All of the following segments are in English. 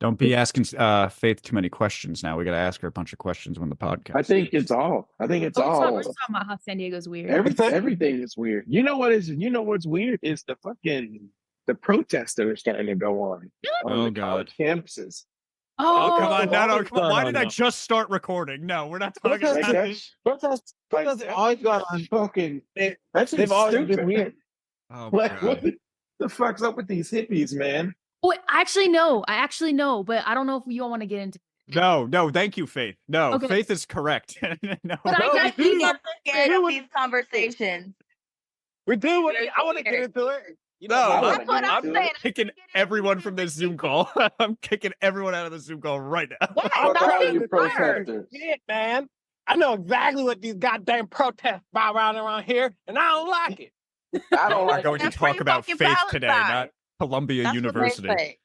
Don't be asking Faith too many questions now. We got to ask her a bunch of questions when the podcast. I think it's all. We're talking about how San Diego's weird. Everything is weird. You know what's weird is the protests that are starting to go on the college campuses. Oh, come on. No, come on. Why did I just start recording? No, we're not talking about that. Protests always gone on fucking. They've always been weird. Oh, like, God. what the fuck's up with these hippies, man? Oh, I actually know, but I don't know if you all want to get into it. No, thank you, Faith. No, Okay. Faith is correct. No. But I We get scared of these conversations. We do. I want to get into it. That's what I'm saying. Kicking everyone from this Zoom call. I'm kicking everyone out of the Zoom call right now. Yeah, man. I know exactly what these goddamn protests about around here, and I don't like it. We're going to talk about faith today, not Columbia That's University.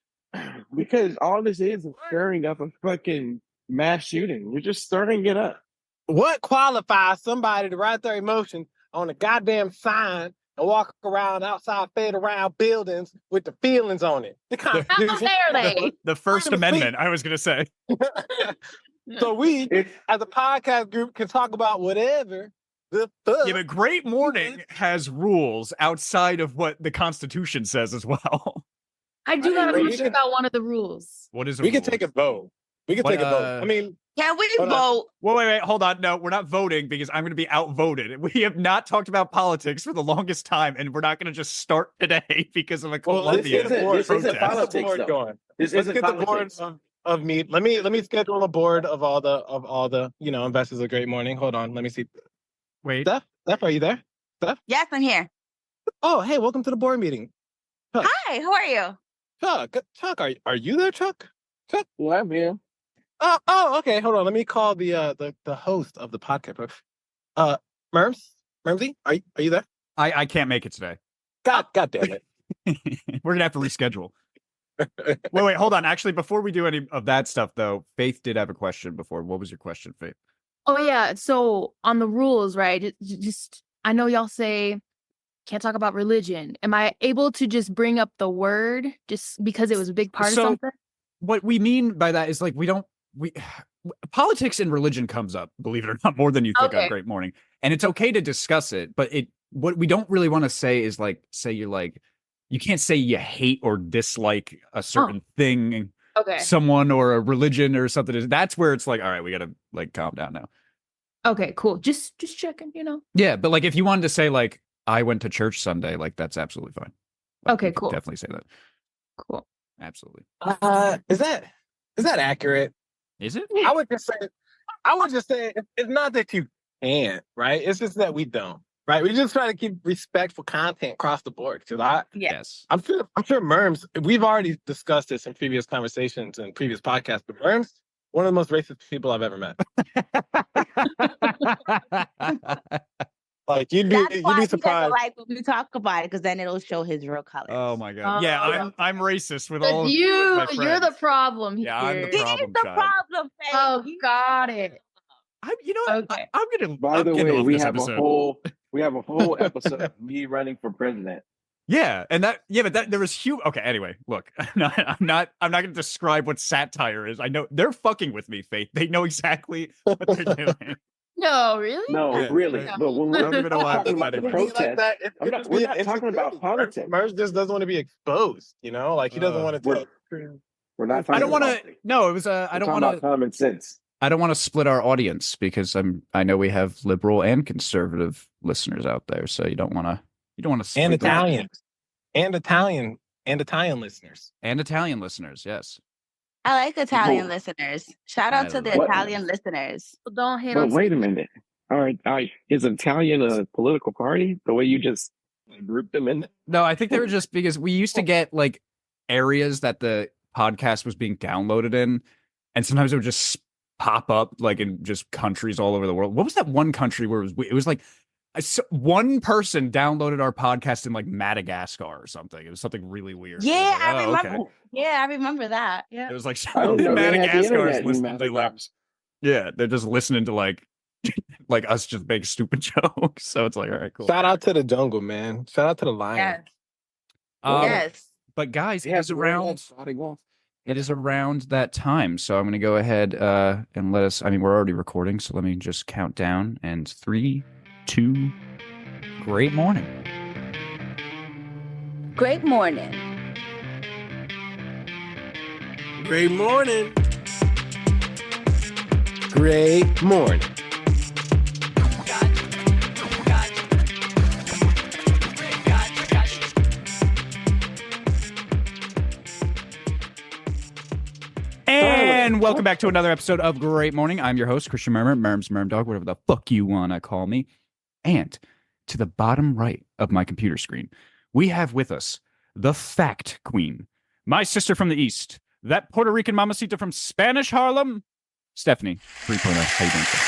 Because all this is stirring up a fucking mass shooting. You're just stirring it up. What qualifies somebody to write their emotions on a goddamn sign and walk around outside, fade around buildings with the feelings on it? How dare they? The First Amendment, I was going to say. So we, as a podcast group, can talk about whatever the fuck. Yeah, but Great Morning has rules outside of what the Constitution says as well. I do not understand about one of the rules. What is We can take a vote. We can take a vote. I mean, can we hold on. vote? Wait, hold on. No, we're not voting because I'm going to be outvoted. We have not talked about politics for the longest time, and we're not going to just start today because of a Columbia this isn't protest. politics, though. This Let's isn't get the board politics. of me. Let me schedule a board of all the investors of Great Morning. Hold on, let me see. Wait, Steph, are you there? Steph? Yes, I'm here. Oh, hey, welcome to the board meeting. Chuck. Hi, how are you? Chuck, are you there, Chuck? Well, I'm here. Oh, okay. Hold on. Let me call the host of the podcast. Murmsy, are you there? I can't make it today. God damn it. We're gonna have to reschedule. Wait, hold on. Actually, before we do any of that stuff, though, Faith did have a question before. What was your question, Faith? Oh yeah. So on the rules, right? Just I know y'all say can't talk about religion. Am I able to just bring up the word just because it was a big part of something? What we mean by that is like politics and religion comes up, believe it or not, more than you think on Great Morning. And it's okay to discuss it, but what we don't really want to say is you can't say you hate or dislike a certain thing, someone or a religion or something. That's where it's like, all right, we gotta like calm down now. Okay, cool. Just checking, Yeah, but like if you wanted to say like I went to church Sunday, like that's absolutely fine. Like, okay, cool. Definitely say that. Cool. Absolutely. Is that accurate? Is it? I would just say it's not that you can't, right? It's just that we don't, right? We just try to keep respectful content across the board. Yes. I'm sure Murms, we've already discussed this in previous conversations and previous podcasts, but Murms, one of the most racist people I've ever met. Like you'd be surprised. Like when we talk about it, because then it'll show his real colors. Oh my god! Yeah, I'm racist with all of you. My You're the problem here. Yeah, I'm the problem. He's the problem. Faith. Oh, got it. I'm gonna. By the way, we have episode. a whole episode of me running for president. Yeah, but there was huge. Okay, anyway, look, I'm not gonna describe what satire is. I know they're fucking with me, Faith. They know exactly what they're doing. No, really? No, really. Yeah. But when we're talking about the protest, we're not talking about politics. Murms just doesn't want to be exposed, Like he doesn't want to. We're not. I don't want to. No, it was. I don't want to. Common sense. I don't want to split our audience because I know we have liberal and conservative listeners out there, so you don't want to. And Italians, and Italian listeners, yes. I like Italian listeners. Shout out to the Italian listeners. Don't hate But on. wait a minute. All right. Is Italian a political party? The way you just grouped them in? No, I think they were just because we used to get like areas that the podcast was being downloaded in, and sometimes it would just pop up like in just countries all over the world. What was that one country where it was like one person downloaded our podcast in like Madagascar or something? It was something really weird. Yeah, like, I remember. Okay. Yeah, I remember that. Yeah, it was like Madagascar is listening to like, yeah, they're just listening to like us just make stupid jokes. So it's like, all right, cool. Shout out to the jungle, man. Shout out to the lion. Yes. But guys, it was around. It is around that time, so I'm going to go ahead and let us. I mean, we're already recording, so let me just count down. And 3, 2. Great morning. Great morning. Great morning. Great morning. And welcome back to another episode of Great Morning. I'm your host, Christian Murmer, Murms, Murmdog, whatever the fuck you want to call me. And to the bottom right of my computer screen, we have with us the Fact Queen, my sister from the East, that Puerto Rican mamacita from Spanish Harlem, Stephanie 3.0. How you doing, sir?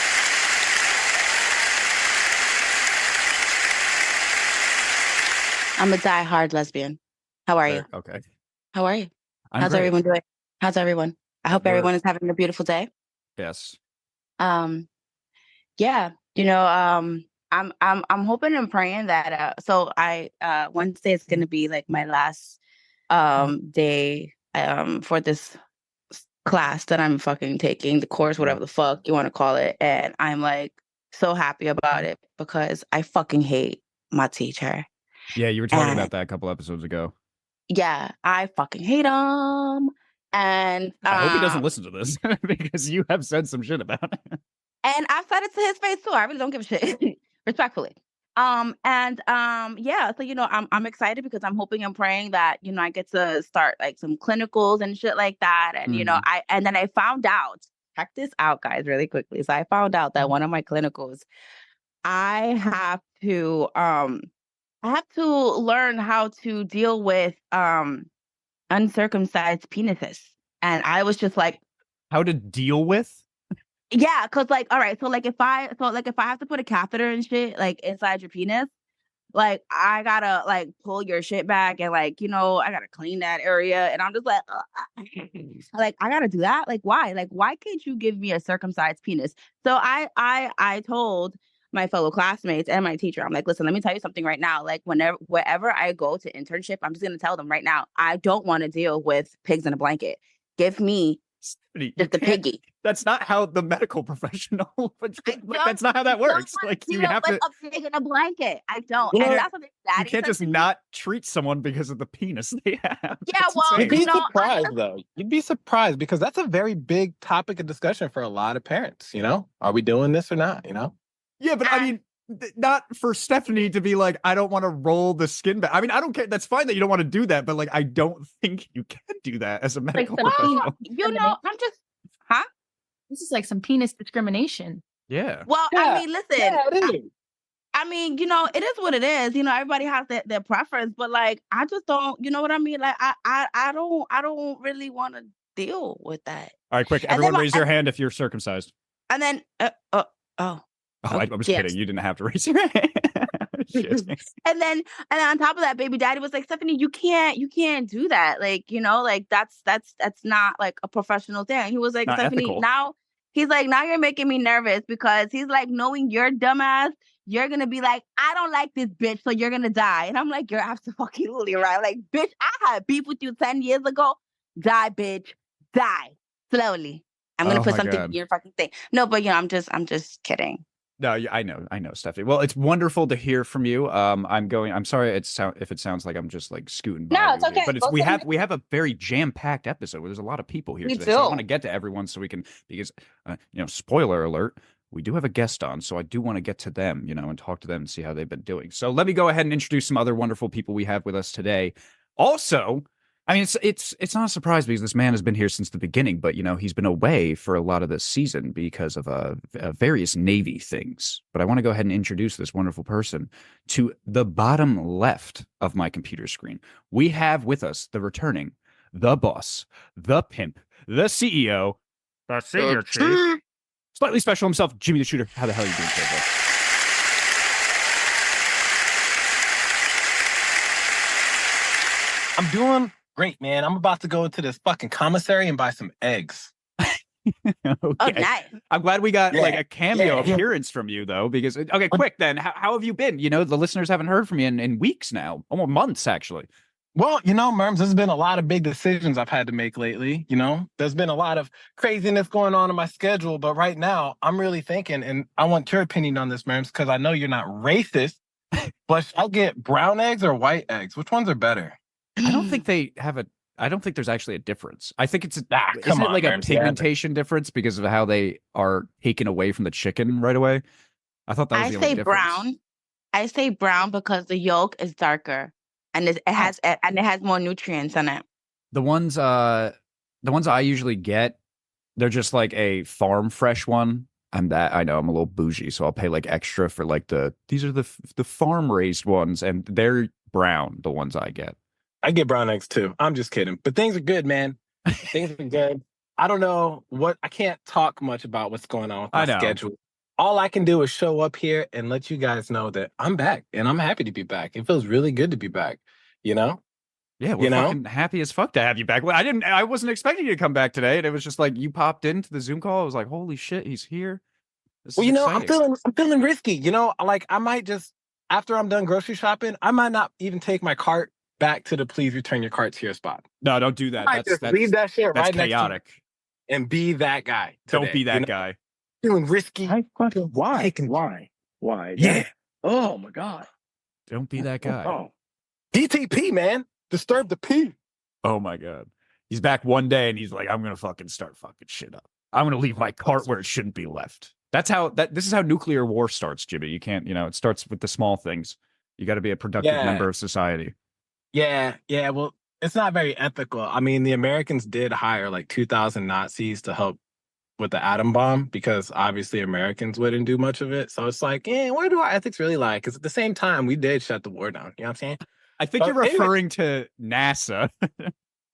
I'm a diehard lesbian. How are you? Okay. How are you? How's great. everyone doing? How's everyone? I hope everyone is having a beautiful day. Yes. Yeah, I'm hoping and praying that so I Wednesday is gonna be like my last day for this class that I'm fucking taking, the course, whatever the fuck you want to call it. And I'm like so happy about it because I fucking hate my teacher. Yeah, you were talking about that a couple episodes ago. Yeah, I fucking hate him. And I hope he doesn't listen to this because you have said some shit about it. And I've said it to his face too. I really don't give a shit. Respectfully. Yeah, so I'm excited because I'm hoping and praying that, I get to start like some clinicals and shit like that. And then I found out, check this out, guys, really quickly. So I found out that one of my clinicals, I have to learn how to deal with uncircumcised penises. And I was just like, how to deal with? Yeah, because like, all right, so if I have to put a catheter and shit like inside your penis, like I gotta like pull your shit back and like, I gotta clean that area. And I'm just like, like I gotta do that. Like why? Like why can't you give me a circumcised penis? So I told my fellow classmates and my teacher, I'm like, listen, let me tell you something right now. Like wherever I go to internship, I'm just gonna tell them right now, I don't want to deal with pigs in a blanket. Give me just the piggy. That's not how the medical professional. That's not how that works. Like you have to a pig in a blanket. I don't. You and that's what you can't just not treat someone because of the penis they have. Yeah, well, you'd be surprised though. You'd be surprised because that's a very big topic of discussion for a lot of parents. Are we doing this or not? Yeah, but I mean, not for Stephanie to be like, I don't want to roll the skin back. I mean, I don't care. That's fine that you don't want to do that, but like, I don't think you can do that as a medical professional. I'm just, huh? This is like some penis discrimination. Yeah. Well, yeah. I mean, listen. Yeah, it is. I mean, it is what it is. Everybody has their preference, but like, I just don't. You know what I mean? Like, I don't really want to deal with that. All right, quick, everyone, raise your hand if you're circumcised. And then, I'm just kidding. You didn't have to raise your hand. and then on top of that, baby daddy was like, Stephanie, you can't do that. Like, like that's not like a professional thing. He was like, not Stephanie, ethical. now he's like, now you're making me nervous because he's like, knowing your dumbass, you're gonna be like, I don't like this bitch, so you're gonna die. And I'm like, you're absolutely right. Like, bitch, I had beef with you 10 years ago. Die, bitch, die slowly. I'm gonna put something in your fucking thing. No, but I'm just kidding. No, I know, Stephanie. Well, it's wonderful to hear from you. I'm sorry if it sounds like I'm just like scooting by. No, it's okay. But we have a very jam-packed episode where there's a lot of people here today. So I want to get to everyone so we can, because spoiler alert, we do have a guest on, so I do want to get to them, and talk to them and see how they've been doing. So let me go ahead and introduce some other wonderful people we have with us today. Also, I mean, it's not a surprise because this man has been here since the beginning, but he's been away for a lot of this season because of various Navy things. But I want to go ahead and introduce this wonderful person to the bottom left of my computer screen. We have with us the returning, the boss, the pimp, the CEO, the senior chief, slightly special himself, Jimmy the Shooter. How the hell are you doing today, bro? I'm doing great, man. I'm about to go into this fucking commissary and buy some eggs. Okay. Oh, nice. I'm glad we got like a cameo appearance from you, though, because quick then, how have you been? The listeners haven't heard from you in weeks now, almost months, actually. Well, Murms, there's been a lot of big decisions I've had to make lately. There's been a lot of craziness going on in my schedule, but right now I'm really thinking, and I want your opinion on this, Murms, because I know you're not racist, but should I get brown eggs or white eggs? Which ones are better? I don't think they have I don't think there's actually a difference. I think it's come on, like a Murms, pigmentation difference because of how they are taken away from the chicken right away? I thought that was I the only say difference. brown. I say brown because the yolk is darker and it has more nutrients in it. The ones I usually get, they're just like a farm fresh one. I know I'm a little bougie, so I'll pay like extra for like these are the farm raised ones, and they're brown, the ones I get. I get brown eggs too. I'm just kidding. But things are good, man. Things are good. I don't know I can't talk much about what's going on with my schedule. All I can do is show up here and let you guys know that I'm back, and I'm happy to be back. It feels really good to be back, Yeah, we're fucking happy as fuck to have you back. I wasn't expecting you to come back today, and it was just like you popped into the Zoom call. I was like, holy shit, he's here. I'm feeling risky. Like I might just, after I'm done grocery shopping, I might not even take my cart back to the please return your carts here spot. No, don't do that. That's leave that shit right chaotic. Next to and be that guy. Today, don't be that guy. Feeling risky. Why? Yeah. Oh my God. Don't be that guy. Oh. DTP, man. Disturb the P. Oh my God. He's back one day and he's like, I'm gonna fucking start fucking shit up. I'm gonna leave my cart where it shouldn't be left. This is how nuclear war starts, Jimmy. You can't, it starts with the small things. You got to be a productive member of society. Yeah. Well, it's not very ethical. I mean, the Americans did hire like 2,000 Nazis to help with the atom bomb because obviously Americans wouldn't do much of it. So it's like, where do our ethics really lie? Because at the same time, we did shut the war down. You know what I'm saying? I think you're referring to NASA.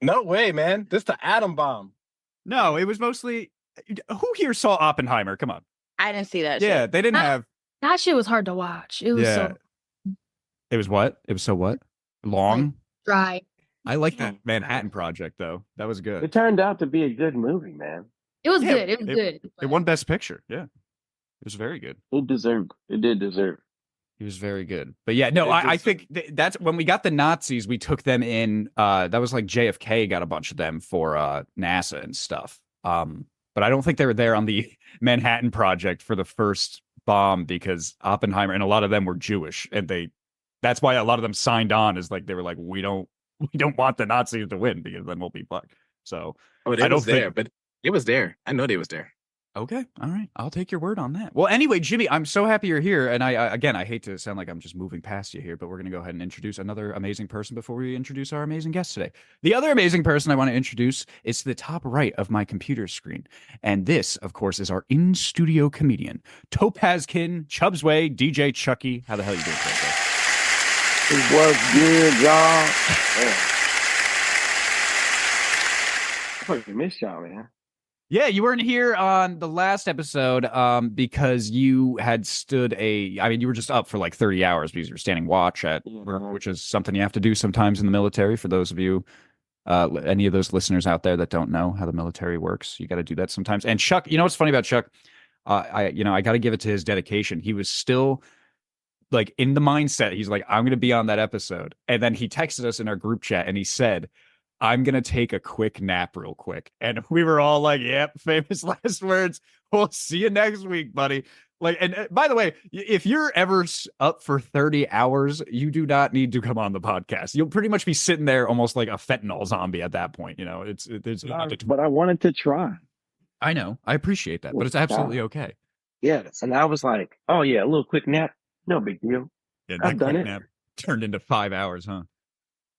No way, man. This is the atom bomb. No, it was mostly. Who here saw Oppenheimer? Come on. I didn't see that. Yeah, they didn't have. That shit was hard to watch. It was so. It was what? It was so what? Long? Like, dry. I like that Manhattan Project though. That was good. It turned out to be a good movie, man. It was good. It was good. It won Best Picture. Yeah. It was very good. It did deserve. He was very good. But yeah, no, I think that's when we got the Nazis, we took them in. That was like JFK got a bunch of them for NASA and stuff. But I don't think they were there on the Manhattan Project for the first bomb because Oppenheimer and a lot of them were Jewish, and that's why a lot of them signed on. Is like they were like, we don't want the Nazis to win because then we'll be fucked. So but it was there. I know they was there. Okay. All right. I'll take your word on that. Well, anyway, Jimmy, I'm so happy you're here. And I hate to sound like I'm just moving past you here, but we're going to go ahead and introduce another amazing person before we introduce our amazing guest today. The other amazing person I want to introduce is to the top right of my computer screen. And this, of course, is our in-studio comedian, Topazkin, Chubbs Way, DJ Chucky. How the hell are you doing today, It was good, y'all. I fucking miss y'all, man. Yeah, you weren't here on the last episode because you had you were just up for like 30 hours because you were standing watch at work, which is something you have to do sometimes in the military. For those of you, any of those listeners out there that don't know how the military works, you got to do that sometimes. And Chuck, you know what's funny about Chuck? I got to give it to his dedication. He was still like in the mindset. He's like, I'm going to be on that episode. And then he texted us in our group chat and he said, I'm going to take a quick nap real quick. And we were all like, yep, famous last words. We'll see you next week, buddy. Like, and by the way, if you're ever up for 30 hours, you do not need to come on the podcast. You'll pretty much be sitting there almost like a fentanyl zombie at that point. But I wanted to try. I know. I appreciate that, but it's absolutely okay. Yeah. And I was like, oh yeah, a little quick nap. No big deal. Yeah, that quick nap turned into 5 hours, huh?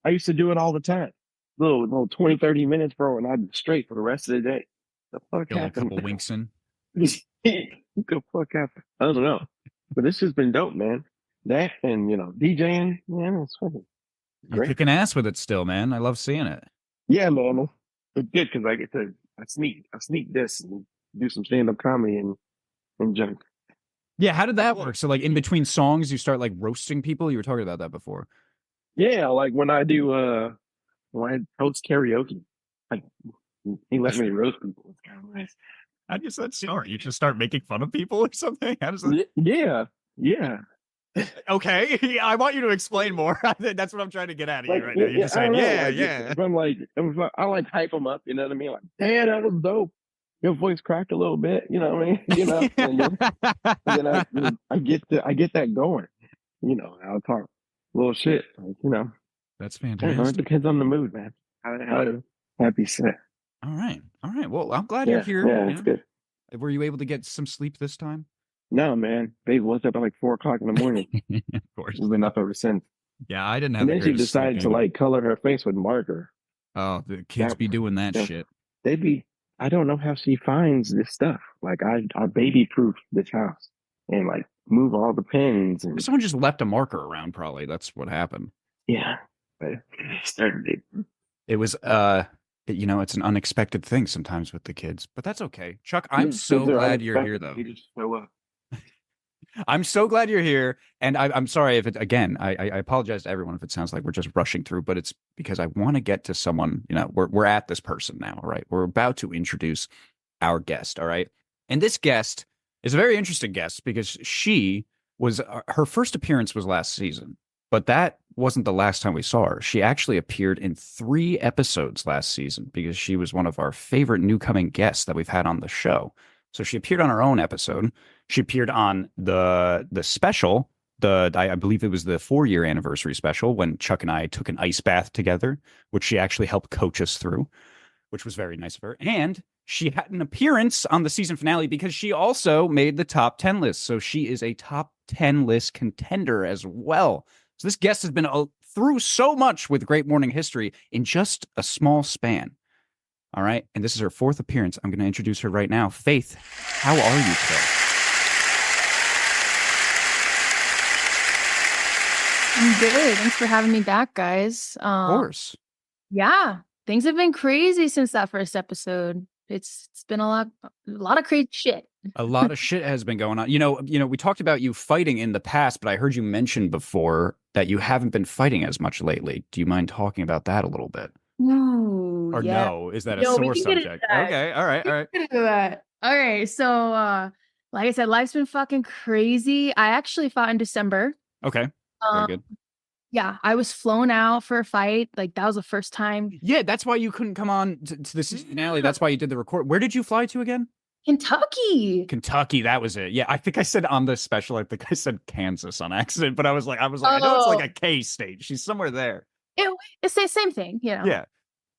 I used to do it all the time. Little 20, 30 minutes, bro, and I'd be straight for the rest of the day. The fuck happened? A couple winks in. What the fuck happened? I don't know. But this has been dope, man. That and, DJing, man, it's fucking great. You're kicking ass with it still, man. I love seeing it. Yeah, man. It's good because I get to, I sneak this and do some stand-up comedy and junk. Yeah, how did that work? So, like, in between songs, you start, like, roasting people? You were talking about that before. Yeah, like when I do, when I host karaoke, he let me roast people. It's kind of nice. How do you start? You just start making fun of people or something? How does that? Yeah. Okay, I want you to explain more. That's what I'm trying to get at of Like, you right now. You're just saying, yeah, yeah. If I'm like, I like hype them up, you know what I mean? Like, damn, that was dope. Your voice cracked a little bit, you know what I mean? I get that going. I'll talk a little shit, like, That's I don't know, it fantastic. depends on the mood, man. How happy set. All right. Well, I'm glad you're Yeah, here. yeah, it's good. Were you able to get some sleep this time? No, man. Babe was up at like 4 o'clock in the morning. Of course. We've been up ever since. Yeah, I didn't have And the then she greatest sleep decided to either. like color her face with marker. Oh, the kids be doing that shit. I don't know how she finds this stuff. Like I baby proof this house and like move all the pins and Someone just left a marker around, probably. That's what happened. yeah. But started it. It was it's an unexpected thing sometimes with the kids, but that's okay. Chuck, I'm so glad you're here though. You just show up. I'm so glad you're here. And I'm sorry if I apologize to everyone if it sounds like we're just rushing through, but it's because I want to get to someone, we're at this person now, all right? We're about to introduce our guest, all right? And this guest is a very interesting guest because she was, her first appearance was last season, but that wasn't the last time we saw her. She actually appeared in 3 episodes last season because she was one of our favorite newcoming guests that we've had on the show. So she appeared on her own episode. She appeared on the special, I believe it was the 4-year anniversary special when Chuck and I took an ice bath together, which she actually helped coach us through, which was very nice of her. And she had an appearance on the season finale because she also made the top 10 list. So she is a top 10 list contender as well. So this guest has been through so much with Great Morning History in just a small span. All right. And this is her 4th appearance. I'm going to introduce her right now. Faith, how are you today? I'm good. Thanks for having me back, guys. Of course. Yeah, things have been crazy since that first episode. It's been a lot of crazy shit. A lot of shit has been going on. We talked about you fighting in the past, but I heard you mention before that you haven't been fighting as much lately. Do you mind talking about that a little bit? Ooh, Or yeah. no? Is that a sore subject? Okay. All right. All right. So, like I said, life's been fucking crazy. I actually fought in December. Okay. Very good. Yeah, I was flown out for a fight. Like that was the first time. Yeah, that's why you couldn't come on to the season finale. That's why you did the record. Where did you fly to again? Kentucky. Kentucky, that was it. Yeah, I think I said on the special, I think I said Kansas on accident, but I was like, I know it's like a K state. She's somewhere there. It's the same thing, Yeah.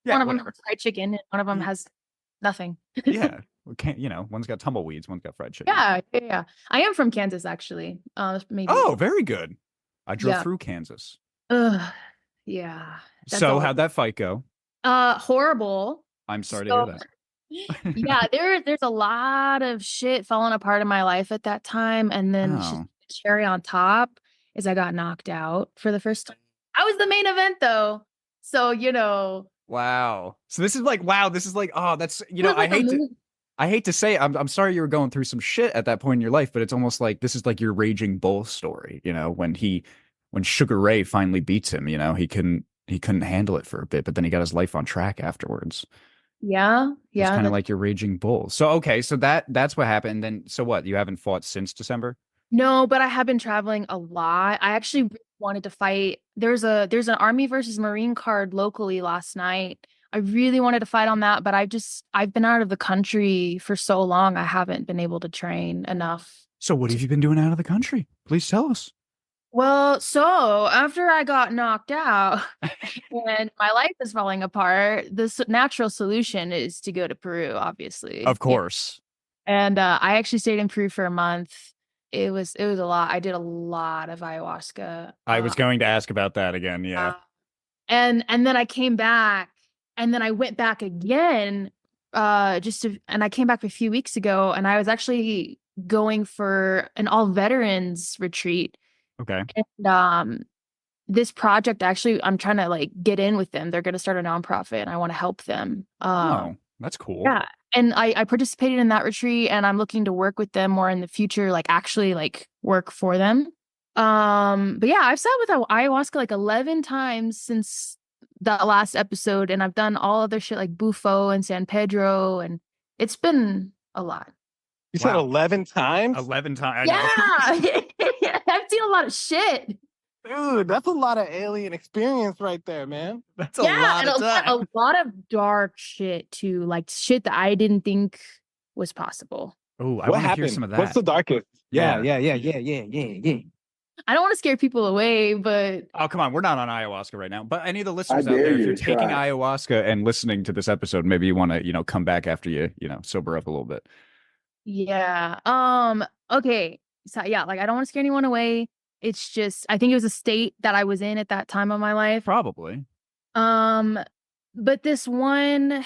One of them has fried chicken, and one of them has nothing. Yeah. One's got tumbleweeds, one's got fried chicken. Yeah. I am from Kansas, actually. Maybe. Oh, very good. I drove through Kansas. Yeah. So how'd that fight go? Horrible. I'm sorry to hear that. Yeah, there's a lot of shit falling apart in my life at that time, and then cherry on top is I got knocked out for the first time. I was the main event though, so Wow. So this is like that's I hate to say I'm sorry you were going through some shit at that point in your life, but it's almost like this is like your Raging Bull story. When Sugar Ray finally beats him, he couldn't handle it for a bit, but then he got his life on track afterwards. Yeah. It's kind of like your Raging Bull. So okay, so that's what happened. Then so what? You haven't fought since December? No, but I have been traveling a lot. I actually really wanted to fight. There's an Army versus Marine card locally last night. I really wanted to fight on that, but I've been out of the country for so long. I haven't been able to train enough. So what have you been doing out of the country? Please tell us. Well, so after I got knocked out and my life is falling apart, the natural solution is to go to Peru, obviously. Of course. Yeah. And I actually stayed in Peru for a month. It was a lot. I did a lot of ayahuasca. I was going to ask about that again. Yeah. And then I came back, and then I went back again, and I came back a few weeks ago, and I was actually going for an all veterans retreat. Okay. And this project, actually, I'm trying to like get in with them. They're going to start a nonprofit, and I want to help them. That's cool. Yeah. And I participated in that retreat, and I'm looking to work with them more in the future, like actually like work for them. But yeah, I've sat with ayahuasca like 11 times since that last episode, and I've done all other shit like Bufo and San Pedro, and it's been a lot. You said 11 times? 11 times. Yeah. I've seen a lot of shit. Dude, that's a lot of alien experience right there, man. That's a lot of time. A lot of dark shit too, like shit that I didn't think was possible. Oh, I What want to hear happened? some of that. What's the darkest? Yeah. Yeah. I don't want to scare people away, but Oh, come on. We're not on ayahuasca right now. But any of the listeners I out dare there, if you you're to taking try. ayahuasca and listening to this episode, maybe you want to, come back after you, sober up a little bit. yeah. Okay. So yeah, like I don't want to scare anyone away. It's just I think it was a state that I was in at that time of my life. Probably. But this one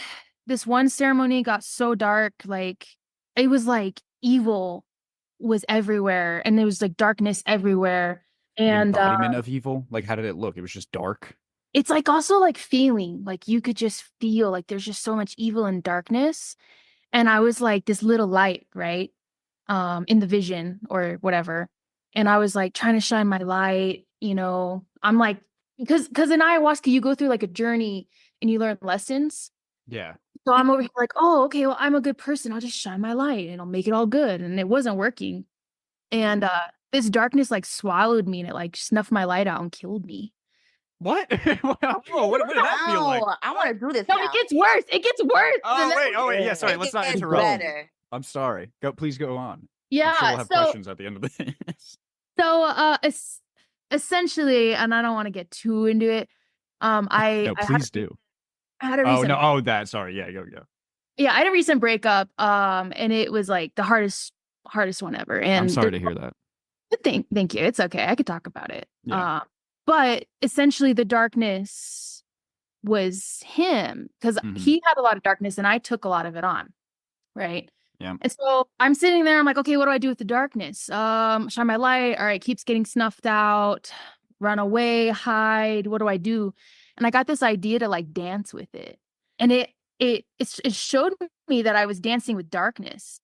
ceremony got so dark, like it was like evil was everywhere and there was like darkness everywhere. The And embodiment of evil. Like, how did it look? It was just dark. it's like also like feeling like you could just feel like there's just so much evil and darkness. And I was like this little light, right? In the vision or whatever. And I was like trying to shine my light, I'm like, because in ayahuasca, you go through like a journey and you learn lessons. Yeah. So I'm over here like, oh, okay, well, I'm a good person. I'll just shine my light and I'll make it all good. And it wasn't working. And this darkness like swallowed me and it like snuffed my light out and killed me. What? Whoa, what did that feel like? I want to do this No, now. it gets worse. It gets worse. Oh wait, yeah, sorry, It let's not gets interrupt. better. I'm sorry. Please go on. Yeah. I'm sure we'll have questions at the end of this. So essentially, and I don't want to get too into it. No, please do. I had a Oh recent, no, oh that, sorry, yeah, go. yeah, I had a recent breakup. And it was like the hardest one ever. And I'm sorry to hear that. Thank you. It's okay. I could talk about it. Yeah. But essentially the darkness was him because he had a lot of darkness and I took a lot of it on. Right. Yeah. And so I'm sitting there, I'm like, okay, what do I do with the darkness? Shine my light. All right, keeps getting snuffed out, run away, hide. What do I do? And I got this idea to like dance with it. And it showed me that I was dancing with darkness.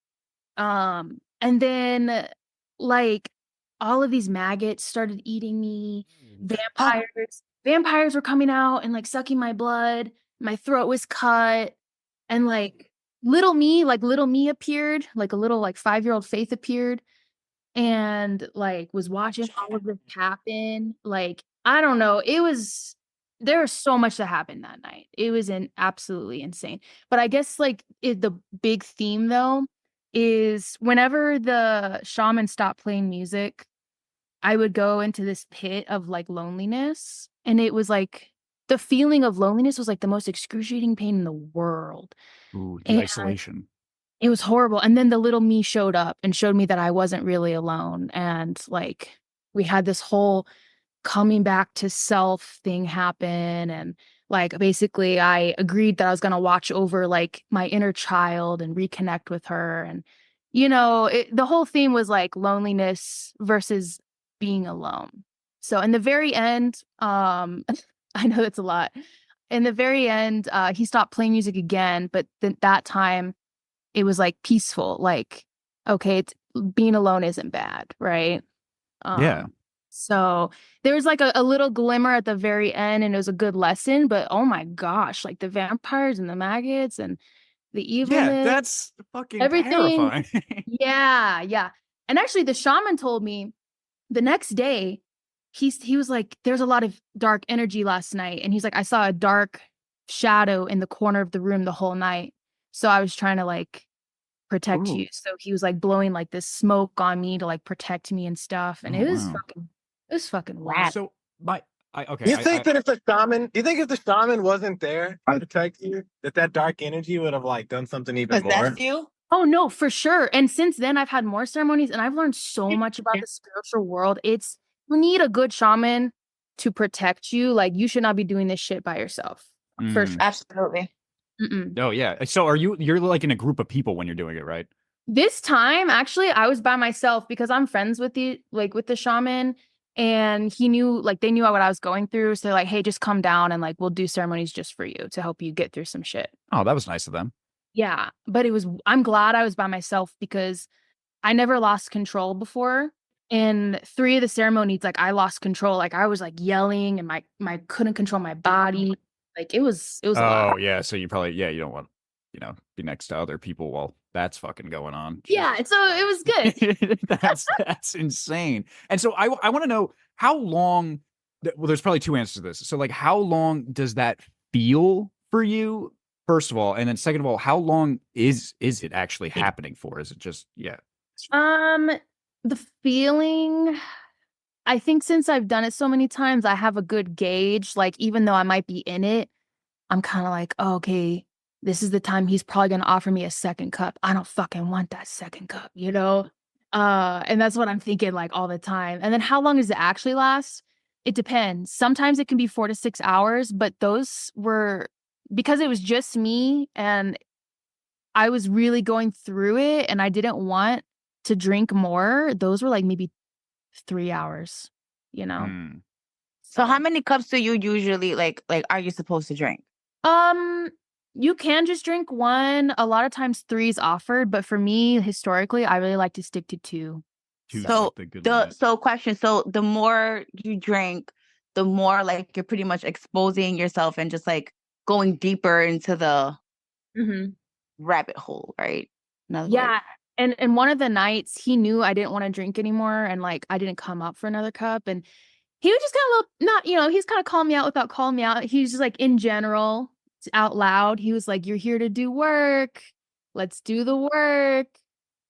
And then like all of these maggots started eating me. Vampires were coming out and like sucking my blood. My throat was cut. And like little me appeared, like a little like 5-year-old Faith appeared and like was watching all of this happen. Like, I don't know. There was so much that happened that night. It was absolutely insane. But I guess like the big theme though is whenever the shaman stopped playing music, I would go into this pit of like loneliness. And it was like the feeling of loneliness was like the most excruciating pain in the world. Ooh, the isolation. It was horrible. And then the little me showed up and showed me that I wasn't really alone. And like we had this whole coming back to self thing happen. And like basically I agreed that I was going to watch over like my inner child and reconnect with her. And, the whole theme was like loneliness versus being alone. So in the very end, I know that's a lot. In the very end, he stopped playing music again, but that time it was like peaceful. Like, okay, being alone isn't bad, right? Yeah. So there was like a little glimmer at the very end, and it was a good lesson. But oh my gosh, like the vampires and the maggots and the evilness. Yeah, that's fucking everything. terrifying. Yeah. And actually, the shaman told me the next day. He was like, there's a lot of dark energy last night. And he's like, I saw a dark shadow in the corner of the room the whole night. So I was trying to like protect you. So he was like blowing like this smoke on me to like protect me and stuff. And it was fucking wild. So You think that if the shaman wasn't there to protect you, that dark energy would have like done something even more? That's you? Oh no, for sure. And since then I've had more ceremonies and I've learned so much about the spiritual world. You need a good shaman to protect you. Like you should not be doing this shit by yourself. For sure. Absolutely. Oh yeah. So you're like in a group of people when you're doing it, right? This time, actually, I was by myself because I'm friends with the shaman, and they knew what I was going through. So they're like, hey, just come down and like we'll do ceremonies just for you to help you get through some shit. Oh, that was nice of them. Yeah, but I'm glad I was by myself because I never lost control before. In 3 of the ceremonies, like I lost control. Like I was like yelling and my couldn't control my body. Like it was a lot. Oh yeah. So you probably, you don't want, be next to other people while that's fucking going on. Yeah, so it was good. That's insane. And so I want to know how long. Well, there's probably two answers to this. So like, how long does that feel for you? First of all, and then second of all, how long is it actually happening for? Is it just The feeling, I think since I've done it so many times, I have a good gauge. Like, even though I might be in it, I'm kind of like, oh, okay, this is the time he's probably going to offer me a second cup. I don't fucking want that second cup, And that's what I'm thinking like all the time. And then how long does it actually last? It depends. Sometimes it can be 4 to 6 hours, but those were because it was just me and I was really going through it and I didn't want to drink more. Those were like maybe 3 hours, So how many cups do you usually like are you supposed to drink? You can just drink one. A lot of times 3 is offered, but for me, historically, I really like to stick to 2. So question. So the more you drink, the more like you're pretty much exposing yourself and just like going deeper into the rabbit hole, right? Yeah. And one of the nights he knew I didn't want to drink anymore and like I didn't come up for another cup and he was just kind of he's kind of calling me out without calling me out. He's just like in general, out loud. He was like, you're here to do work. Let's do the work.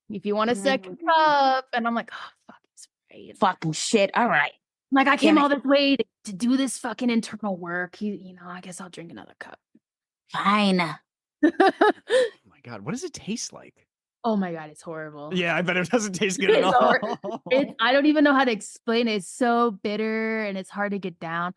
If you want a second cup. And I'm like, oh, fuck, he's right. Fucking shit. All right. Like I came all this way to do this fucking internal work. I guess I'll drink another cup. Fine. Oh my God, what does it taste like? Oh my God, it's horrible. Yeah, I bet it doesn't taste good at all. I don't even know how to explain it. It's so bitter and it's hard to get down.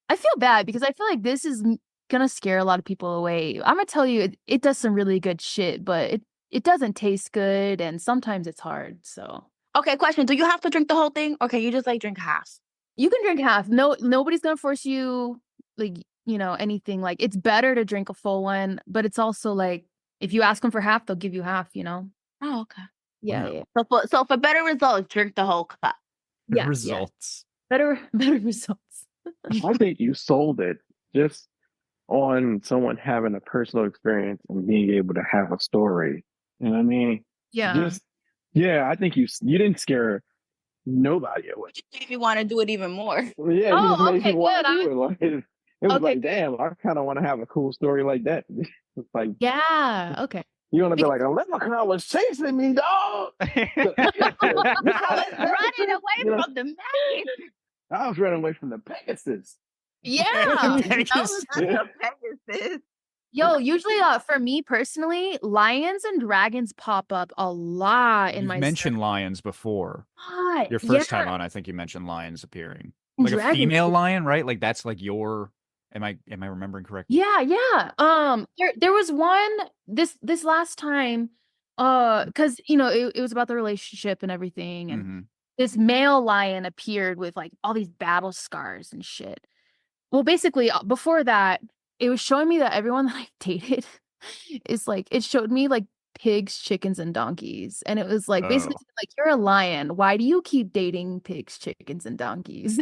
I feel bad because I feel like this is gonna scare a lot of people away. I'm gonna tell you, it does some really good shit, but it doesn't taste good and sometimes it's hard. So okay, question: do you have to drink the whole thing, or can you just like drink half? You can drink half. No, nobody's gonna force you like anything. Like it's better to drink a full one, but it's also like if you ask them for half, they'll give you half. Oh, okay. Yeah, yeah. So for better results, drink the whole cup. Yeah, results. Yeah. Better results. I think you sold it just on someone having a personal experience and being able to have a story. You know what I mean? Yeah. I think you didn't scare nobody away. If you want to do it even more. Yeah, you just made me want to do it. Like, it was okay. like, damn, I kind of want to have a cool story like that. It's like, yeah, okay. You want to be like, a leprechaun was chasing me, dog. I was running away from the man. I was running away from the Pegasus. Yeah. Pegasus. Yo, usually for me personally, lions and dragons pop up a lot in my. You mentioned lions before. What? Your first time on, I think you mentioned lions appearing. Like dragons. A female lion, right? Like that's like your. Am I remembering correctly? Yeah. There was one this last time, because it was about the relationship and everything, and this male lion appeared with like all these battle scars and shit. Well, basically, before that, it was showing me that everyone that I dated is like, it showed me like pigs, chickens, and donkeys, and it was like basically like, you're a lion. Why do you keep dating pigs, chickens, and donkeys?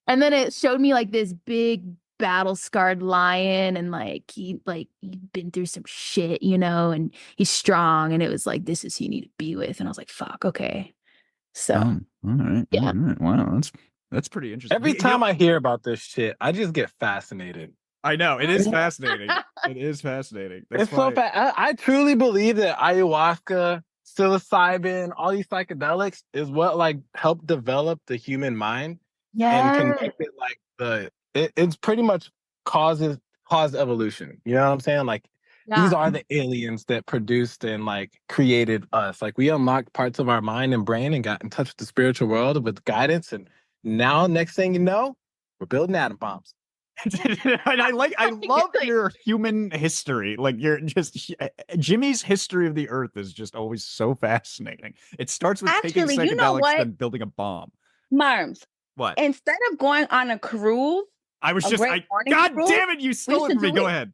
And then it showed me like this big battle scarred lion and like he'd been through some shit, and he's strong, and it was like, this is who you need to be with. And I was like, fuck, okay. So all right. Yeah. All right. Wow, that's pretty interesting. Every time I hear about this shit, I just get fascinated. I know, it is fascinating. It is fascinating. It's so I truly believe that ayahuasca, psilocybin, all these psychedelics is what like helped develop the human mind. And connect it like it's pretty much caused evolution. You know what I'm saying? Like these are the aliens that produced and like created us. Like we unlocked parts of our mind and brain and got in touch with the spiritual world with guidance. And now, next thing you know, we're building atom bombs. And I love your human history. Like you're just Jimmy's history of the earth is just always so fascinating. It starts with taking psychedelics, then building a bomb. Murms. What? Instead of going on a cruise, God damn it, you stole it from me. Go ahead.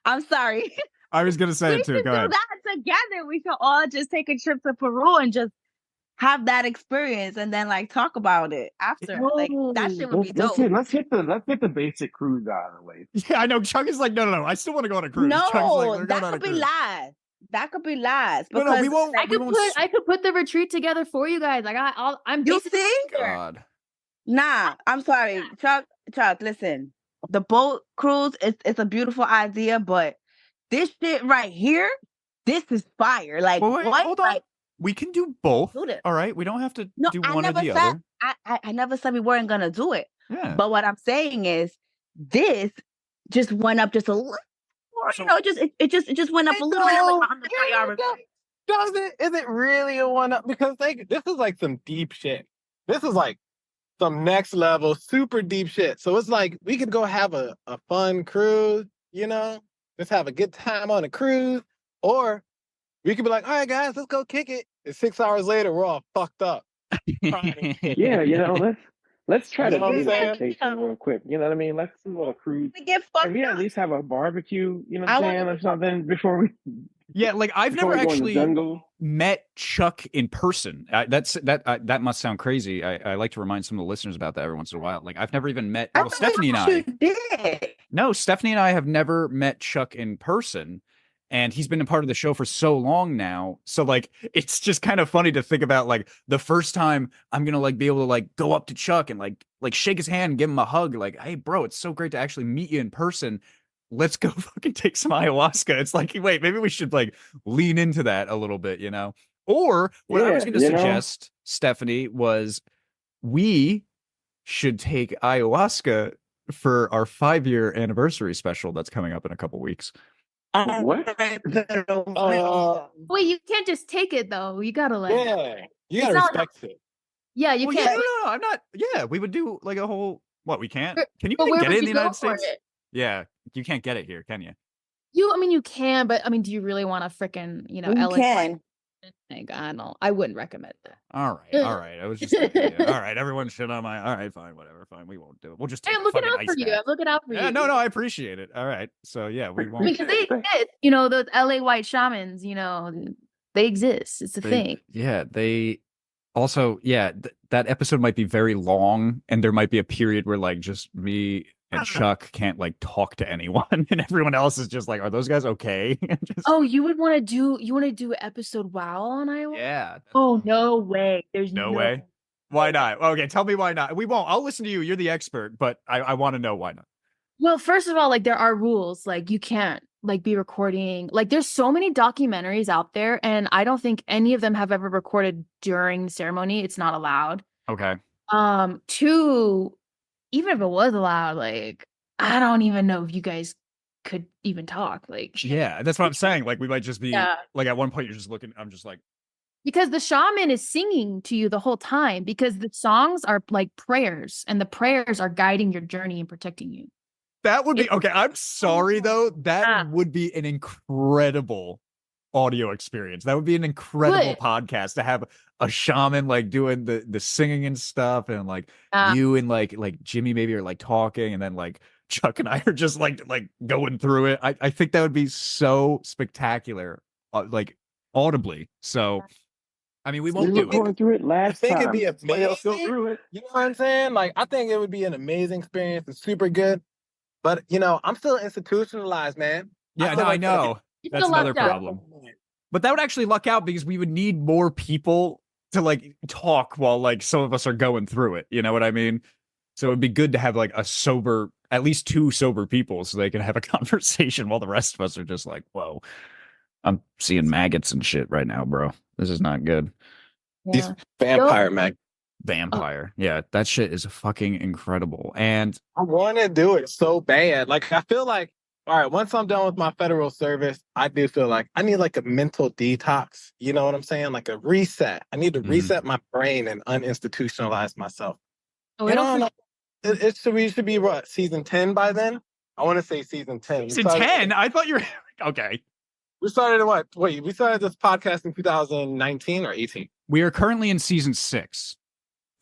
I'm sorry. I was gonna say it too. Go ahead. That together, we could all just take a trip to Peru and just have that experience and then like talk about it after. Like that shit would be dope. Let's hit the basic cruise out of the way. Yeah, I know. Chuck is like, no. I still want to go on a cruise. Chuck's like, No, we're that going on a could be cruise. last. That could be last. No, Because we won't. I could put the retreat together for you guys. Like I'm you basically see? there. God. Nah, I'm sorry. Chuck, listen. The boat cruise it's a beautiful idea, but this shit right here, this is fire. Like Well, wait, what? hold on. Like, We can do both. do this. All right. We don't have to No, do I one or never the said other. I never said we weren't gonna do it. Yeah. But what I'm saying is this just went up just a little more, So- it just went up a little more on the priority. Does it? Is it really a one-up? Because this is like some deep shit. This is like some next level, super deep shit. So it's like we could go have a fun cruise, just have a good time on a cruise. Or we could be like, all right, guys, let's go kick it. And 6 hours later, we're all fucked up. Yeah, let's try You to know what I'm beat saying? expectations real quick. You know what I mean? Let's see what a cruise. We get fucked We up. at least have a barbecue, you know I what I'm saying, wanna or something before we Yeah, like I've before never we go in the actually jungle. met Chuck in person. That must sound crazy. I like to remind some of the listeners about that every once in a while. Like I've never even met. Well, Stephanie and I. Did. No, Stephanie and I have never met Chuck in person, and he's been a part of the show for so long now. So like, it's just kind of funny to think about like the first time I'm gonna like be able to like go up to Chuck and like shake his hand, and give him a hug. Like, hey, bro, it's so great to actually meet you in person. Let's go fucking take some ayahuasca. It's like, wait, maybe we should like lean into that a little bit, Or what I was Yeah, going to suggest, Stephanie, was we should take ayahuasca for our 5-year anniversary special that's coming up in a couple weeks. What? Wait, you can't just take it though. You gotta like Yeah, you It's gotta not- respect it. yeah, you Well, can't. yeah, no, I'm not. Yeah, we would do like a whole. What we can't? Can you But even where get would it in you the go United for States? it? Yeah, you can't get it here, can you? I mean, you can, but I mean, do you really want to freaking, You LA? can. Like, I don't. I wouldn't recommend that. All right. I was just thinking, all right. Everyone shit on my. All right, fine, whatever, fine. We won't do it. We'll just. Hey, Take I'm looking fucking out for ice you. bath. I'm looking out for Yeah, you. no, I appreciate it. All right, so yeah, we won't. Because they exist, those LA white shamans, they exist. It's a thing. Yeah, they also, that episode might be very long, and there might be a period where like just me and Chuck can't like talk to anyone, and everyone else is just like, are those guys okay? Just- Oh, you want to do episode WoW on Iowa? yeah. Oh, no way. There's No way. Why not? Okay, tell me why not. We won't. I'll listen to you. You're the expert, but I want to know why not. Well, first of all, like there are rules. Like you can't like be recording. Like there's so many documentaries out there, and I don't think any of them have ever recorded during the ceremony. It's not allowed. Okay. Two, even if it was allowed, like I don't even know if you guys could even talk. Like Yeah, that's what I'm saying. Like we might just be Yeah. like at one point you're just looking. I'm just like, because the shaman is singing to you the whole time because the songs are like prayers, and the prayers are guiding your journey and protecting you. that would be okay. I'm sorry though. That would be an incredible audio experience. That would be an incredible podcast to have a shaman like doing the singing and stuff, and like you and like Jimmy maybe are like talking, and then like Chuck and I are just like going through it. I think that would be so spectacular, like audibly. So I mean, we won't We do were it. going through it I last think time. it'd be Somebody else go amazing. through it. You know what I'm saying? Like, I think it would be an amazing experience. It's super good. But, I'm still institutionalized, man. Yeah, feel no, I like know. You That's feel another left out. problem. But that would actually luck out because we would need more people to like talk while like some of us are going through it. You know what I mean? So it would be good to have like at least 2 sober people so they can have a conversation while the rest of us are just like, whoa, I'm seeing maggots and shit right now, bro. This is not good. These Yeah. vampire mag. Vampire. Yeah, that shit is fucking incredible. And I want to do it so bad. Like, I feel like, all right, once I'm done with my federal service, I do feel like I need like a mental detox. You know what I'm saying? Like a reset. I need to reset my brain and uninstitutionalize myself. Oh, we don't. We should be what, season 10 by then? I want to say season 10. season 10? I thought you were okay. We started what? Wait, we started this podcast in 2019 or 18? We are currently in season 6.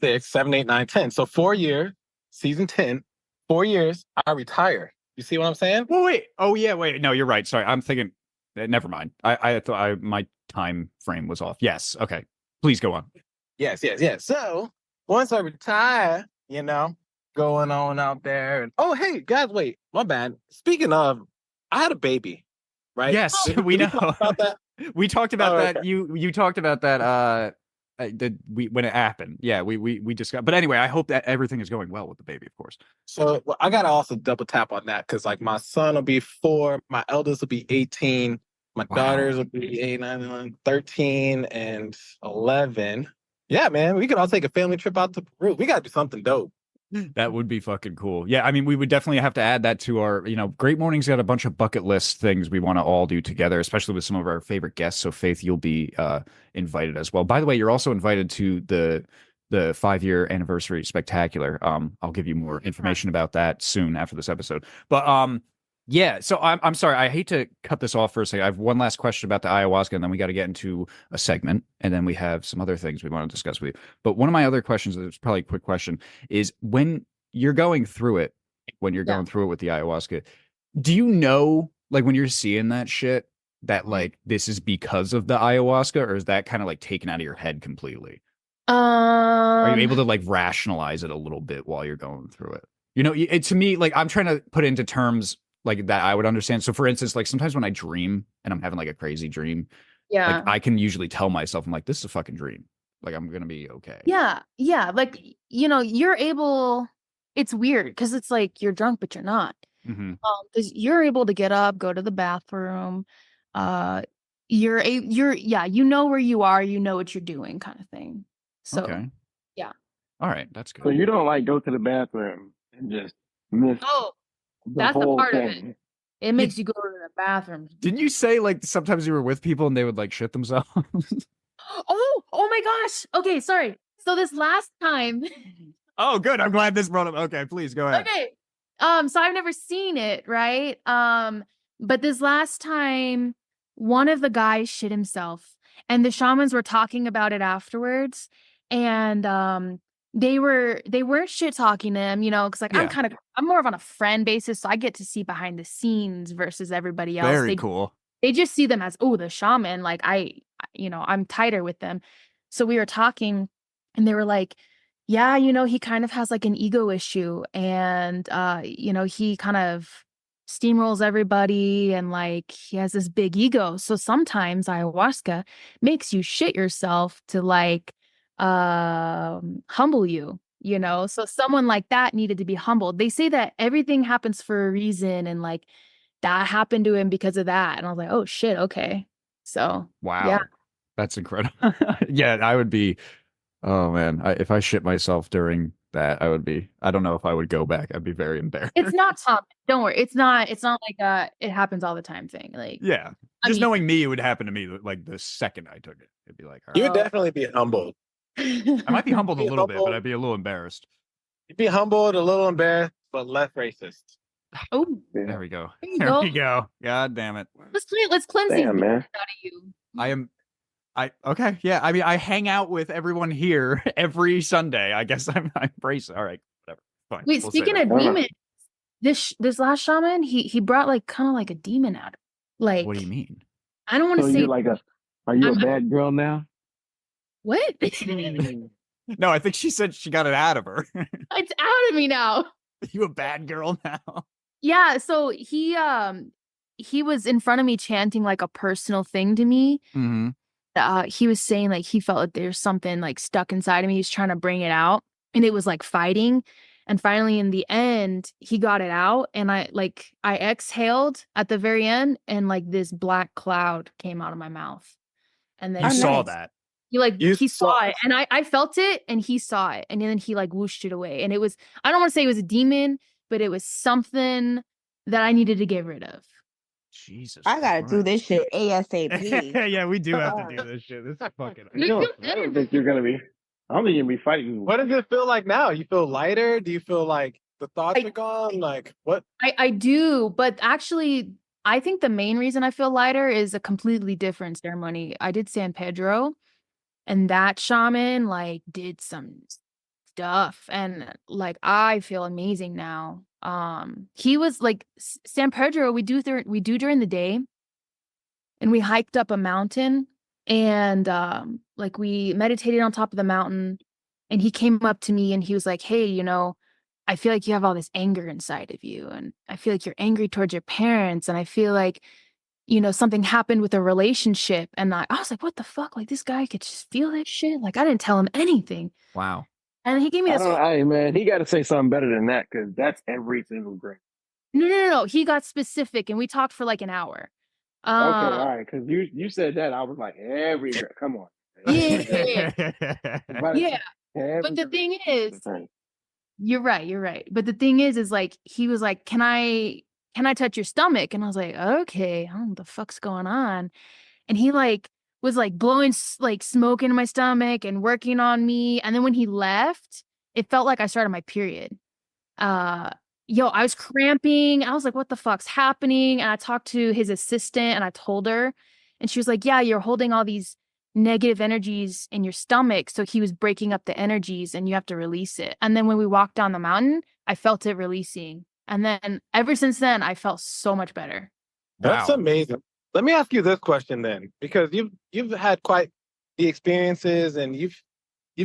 6, 7, 8, 9, 10. So 4 years, season 10, 4 years, I retire. You see what I'm saying? Well, wait. Oh, yeah, wait. No, you're right. Sorry. I'm thinking, never mind. I thought my time frame was off. Yes. Okay. Please go on. Yes. So once I retire, going on out there. And oh, hey, guys, wait, my bad. Speaking of, I had a baby, right? Yes, Did we we know. talk about that? We talked about Oh, that. okay. You talked about that. When it happened. Yeah, we discussed. But anyway, I hope that everything is going well with the baby, of course. So well, I gotta also double tap on that because like my son will be 4, my eldest will be 18, my Wow. daughters will be 8, 9, 11, 13, and 11. Yeah, man, we could all take a family trip out to Peru. We gotta do something dope. That would be fucking cool. Yeah, I mean, we would definitely have to add that to our, Great Morning's got a bunch of bucket list things we want to all do together, especially with some of our favorite guests. So Faith, you'll be invited as well. By the way, you're also invited to the 5-year anniversary spectacular. I'll give you more information about that soon after this episode. But yeah, so I'm sorry, I hate to cut this off for a second. I have one last question about the ayahuasca, and then we got to get into a segment, and then we have some other things we want to discuss with you. But one of my other questions, it's probably a quick question, is when you're going through it, with the ayahuasca, do you know, like when you're seeing that shit, that like this is because of the ayahuasca, or is that kind of like taken out of your head completely? Are you able to like rationalize it a little bit while you're going through it? To me, like I'm trying to put it into terms like that I would understand. So for instance, like sometimes when I dream and I'm having like a crazy dream, like I can usually tell myself, I'm like, this is a fucking dream. Like I'm gonna be okay. Yeah. Like, you're able, it's weird because it's like you're drunk, but you're not. Mm-hmm. Because you're able to get up, go to the bathroom. You're you know where you are, you know what you're doing, kind of thing. So Okay. yeah. All right, that's good. So you don't like go to the bathroom and just miss Oh, the that's a whole part of it. thing. It makes you go to the bathroom. Didn't you say like sometimes you were with people and they would like shit themselves? Oh my gosh. Okay, sorry. So this last time. Oh, good. I'm glad this brought up. Okay, please go ahead. Okay. So I've never seen it, right? But this last time, one of the guys shit himself, and the shamans were talking about it afterwards, and they weren't shit talking him, because like Yeah. I'm more of on a friend basis, so I get to see behind the scenes versus everybody else. Very cool. They just see them as, oh, the shaman. Like I'm tighter with them. So we were talking, and they were like, yeah, he kind of has like an ego issue, and he kind of steamrolls everybody, and like he has this big ego. So sometimes ayahuasca makes you shit yourself to like humble you, So someone like that needed to be humbled. They say that everything happens for a reason, and like that happened to him because of that. And I was like, oh shit, okay. So Wow. yeah. That's incredible. Yeah, I would be. Oh man, if I shit myself during that, I don't know if I would go back. I'd be very embarrassed. It's not common. Don't worry. It's not like it happens all the time thing. Like, yeah. Just knowing me, it would happen to me like the second I took it. It'd be like, all You right. would definitely be humbled. I might be humbled a Be little bit, but humbled. I'd be a little embarrassed. You'd be humbled, a little embarrassed, but less racist. Oh, There we go. there you There go. we go. God damn it. Let's cleanse these Damn, demons man. out of you. Okay. Yeah. I mean, I hang out with everyone here every Sunday. I guess I'm braced. All right. Whatever. Fine. Wait, We'll say speaking that. of demons, this last shaman, he brought like kind of like a demon out. Like, What do you mean? I don't want So to say you're like are you a I'm- bad girl now? what? No, I think she said she got it out of her. It's out of me now. You a bad girl now? Yeah, so he was in front of me chanting like a personal thing to me. Mm-hmm. He was saying like he felt like there's something like stuck inside of me. He's trying to bring it out, and it was like fighting. And finally, in the end, he got it out, and I exhaled at the very end, and like this black cloud came out of my mouth. And then You saw nice. that. He saw it, and I felt it, and he saw it, and then he like whooshed it away. And it was, I don't want to say it was a demon, but it was something that I needed to get rid of. Jesus. I gotta do this shit ASAP. Yeah, we do have to do this shit. This is fucking. I don't think you're gonna be. I don't think you'll be fighting. What does it feel like now? You feel lighter? Do you feel like the thoughts are gone? Like what? I do, but actually, I think the main reason I feel lighter is a completely different ceremony. I did San Pedro, and that shaman like did some stuff, and like I feel amazing now. He was like San Pedro we do during the day, and we hiked up a mountain, And like we meditated on top of the mountain, and he came up to me and he was like, hey, you know, I feel like you have all this anger inside of you, and I feel like you're angry towards your parents, and I feel like, you know, something happened with a relationship. And I was like, what the fuck? Like, this guy could just feel that shit. Like, I didn't tell him anything. Wow. And he gave me I this. don't. Hey man, he got to say something better than that because that's every single grade. No. He got specific, and we talked for like an hour. Okay, all right. Because you said that, I was like, every grade. Come on. Yeah. Yeah. But the thing is, you're right. But the thing is like, he was like, can I touch your stomach? And I was like, okay, I don't know what the fuck's going on. And he like was like blowing like smoke into my stomach and working on me. And then when he left, it felt like I started my period. I was cramping. I was like, what the fuck's happening? And I talked to his assistant and I told her, and she was like, yeah, you're holding all these negative energies in your stomach. So he was breaking up the energies and you have to release it. And then when we walked down the mountain, I felt it releasing. And then ever since then, I felt so much better. That's amazing. Let me ask you this question then, because you've had quite the experiences and you've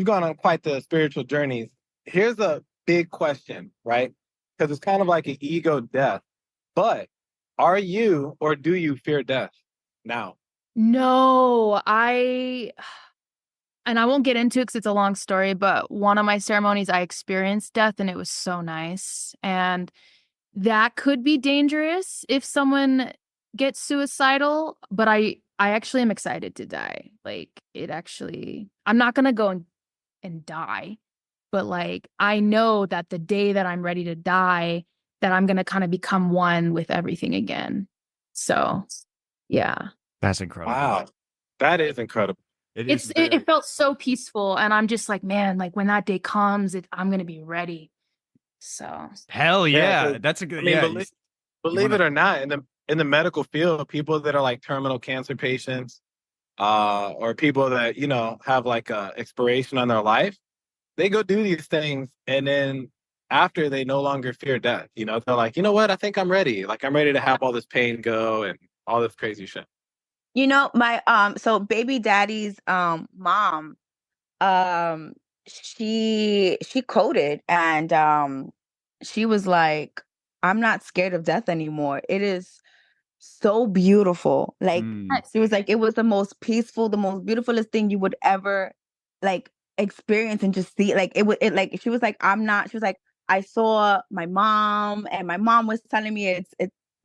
gone on quite the spiritual journeys. Here's a big question, right? Because it's kind of like an ego death. But are you or do you fear death now? No, and I won't get into it because it's a long story, but one of my ceremonies, I experienced death and it was so nice. And that could be dangerous if someone gets suicidal, but I actually am excited to die. Like, I'm not going to go and die, but like, I know that the day that I'm ready to die, that I'm going to kind of become one with everything again. So, yeah. That's incredible. Wow. That is incredible. It felt so peaceful. And I'm just like, man, like when that day comes, I'm going to be ready. So. Hell yeah. Yeah, That's a good, believe it or not, in the medical field, people that are like terminal cancer patients, or people that, you know, have like a expiration on their life, they go do these things. And then after, they no longer fear death. You know, they're like, you know what? I think I'm ready. Like, I'm ready to have all this pain go and all this crazy shit. You know, my so baby daddy's mom, she quoted, and she was like, I'm not scared of death anymore. It is so beautiful. Like, she was like, it was the most peaceful, the most beautifulest thing you would ever like experience and just see. Like, like, she was like, she was like, I saw my mom, and my mom was telling me it's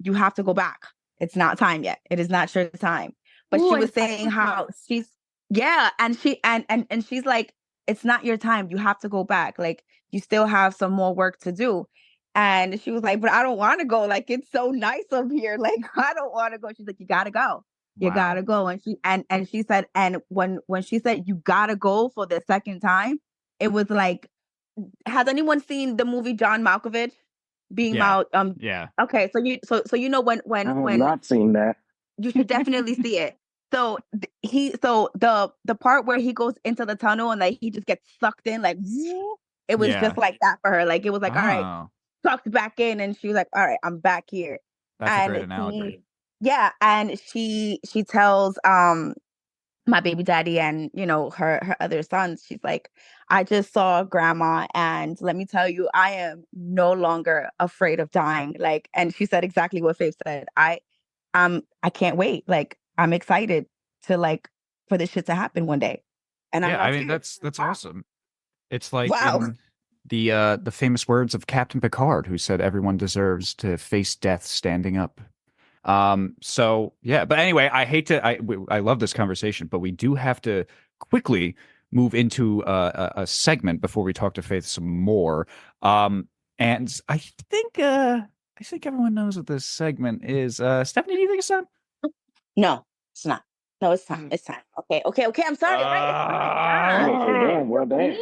you have to go back. It's not time yet. It is not sure time. But she was saying how she's and she's like, it's not your time. You have to go back. Like, you still have some more work to do. And she was like, but I don't want to go. Like, it's so nice up here. Like, I don't want to go. She's like, you gotta go. You gotta go. And she said, and when she said you gotta go for the second time, it was like, has anyone seen the movie John Malkovich being out? Yeah. Okay, so you know when I have not seen that. you should definitely see it. So the part where he goes into the tunnel and like he just gets sucked in, like it was just like that for her. Like, it was like, all right, sucked back in, and she was like, all right, I'm back here. That's a great analogy. And she tells my baby daddy and, you know, her other sons, she's like, I just saw grandma, and let me tell you, I am no longer afraid of dying. Like, and she said exactly what Faith said. I can't wait. Like, I'm excited to like for this shit to happen one day. And I mean, that's awesome. It's like the famous words of Captain Picard, who said everyone deserves to face death standing up. So yeah, but anyway, I love this conversation, but we do have to quickly move into a segment before we talk to Faith some more. And I think everyone knows what this segment is. Stephanie, do you think it's time? No, it's not. No, it's time. It's time. Okay. I'm sorry. Well done.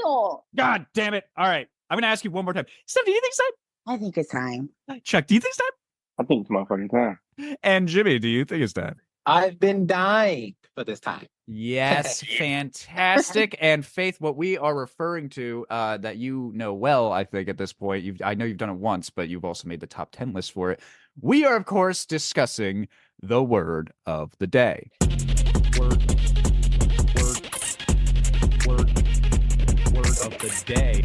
God damn it. All right. I'm going to ask you one more time. Stephanie, do you think it's time? I think it's time. Chuck, do you think it's time? I think it's motherfucking time. And Jimmy, do you think it's time? I've been dying for this time. Yes, fantastic. And Faith, what we are referring to, that you know well, I think at this point, I know you've done it once, but you've also made the top 10 list for it. We are, of course, discussing the word of the day. Word the day.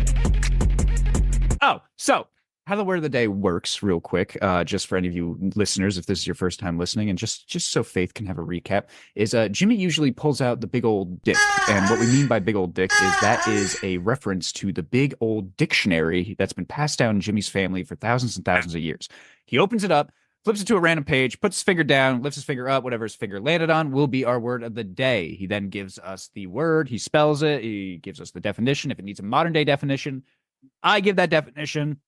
Oh, so how the word of the day works real quick, just for any of you listeners, if this is your first time listening, and just so Faith can have a recap, is Jimmy usually pulls out the big old dick. And what we mean by big old dick is that is a reference to the big old dictionary that's been passed down in Jimmy's family for thousands and thousands of years. He opens it up, flips it to a random page, puts his finger down, lifts his finger up, whatever his finger landed on will be our word of the day. He then gives us the word, he spells it, he gives us the definition. If it needs a modern day definition, I give that definition.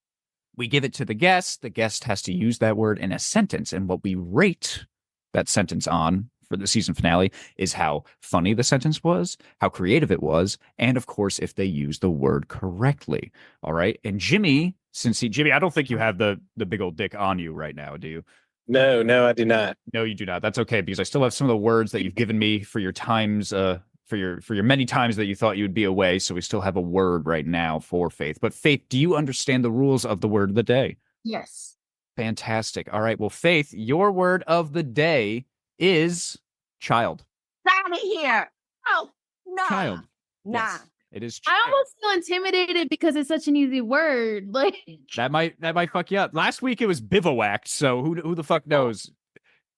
We give it to the guest. The guest has to use that word in a sentence. And what we rate that sentence on for the season finale is how funny the sentence was, how creative it was, and of course, if they use the word correctly. All right. And Jimmy, Jimmy, I don't think you have the big old dick on you right now, do you? No, I do not. No, you do not. That's okay, because I still have some of the words that you've given me for your times, for your many times that you thought you would be away. So we still have a word right now for Faith. But Faith, do you understand the rules of the word of the day? Yes. Fantastic. All right. Well, Faith, your word of the day is child. Out of here. Oh, no. Child. Nah. Yes, it is I child. almost feel intimidated because it's such an easy word. Like That might fuck you up. Last week it was bivouacked, so who the fuck knows?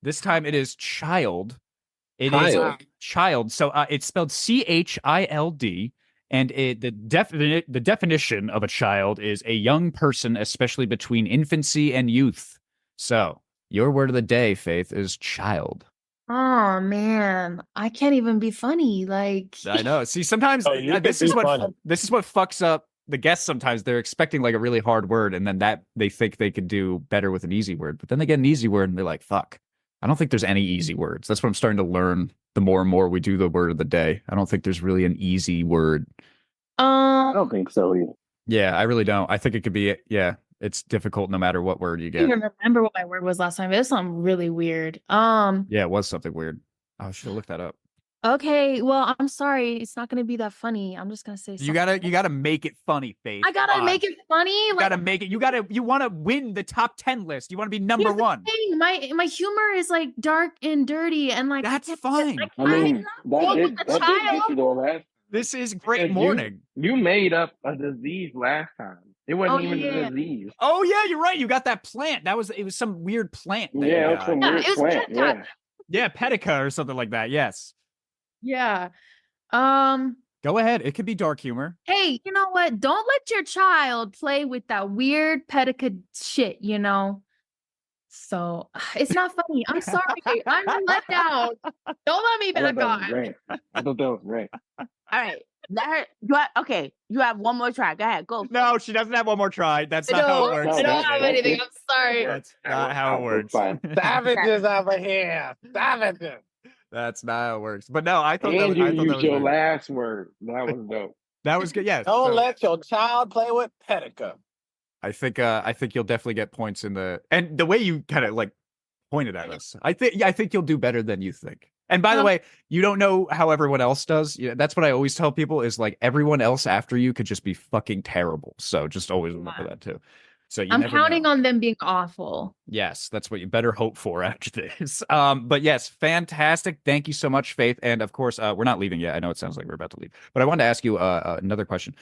This time it is child. It is child. So it's spelled child, and the definition of a child is a young person, especially between infancy and youth. So your word of the day, Faith, is child. oh man, I can't even be funny. Like I know. See, sometimes this is what fucks up the guests. Sometimes they're expecting like a really hard word, and then that they think they could do better with an easy word, but then they get an easy word and they're like, "Fuck." I don't think there's any easy words. That's what I'm starting to learn. The more and more we do the word of the day, I don't think there's really an easy word. I don't think so either. Yeah, I really don't. I think it could be. Yeah, it's difficult no matter what word you I get. don't even remember what my word was last time. It was something really weird. Yeah, it was something weird. I should have looked that up. Okay, well, I'm sorry. It's not gonna be that funny. I'm just gonna say You something. gotta make it funny, Faith. I gotta make it funny. You gotta make it. You want to win the top 10 list. You want to be number one. Thing. My humor is like dark and dirty, and like That's fine. I mean, that did get you there last. This is great morning. You made up a disease last time. It wasn't even a disease. Oh yeah, you're right. You got that plant. It was some weird plant. Yeah, it was some weird plant. Yeah. Yeah, Pedica or something like that. Yes. Yeah. Go ahead. It could be dark humor. Hey, you know what? Don't let your child play with that weird Pedica shit, you know? So it's not funny. I'm sorry. I'm let down. Don't let me back on. I thought that was great. All right. Let her. Okay. You have one more try. Go ahead. Go. No, she doesn't have one more try. That's not how it works. I don't have anything. I'm sorry. That's not how it works. Savages over here. Savages. That's not how it works. But no, I thought and that was, you I thought used that was your good. last word. That was dope. That was good. Yes. Don't let your child play with Pedica. I think you'll definitely get points in and the way you kind of like pointed at us. I think you'll do better than you think. And by the way, you don't know how everyone else does. Yeah, that's what I always tell people is like everyone else after you could just be fucking terrible. So just always remember that too. So I'm counting on them being awful. Yes, that's what you better hope for after this. But yes, fantastic. Thank you so much, Faith. And of course, we're not leaving yet. I know it sounds like we're about to leave, but I wanted to ask you another question.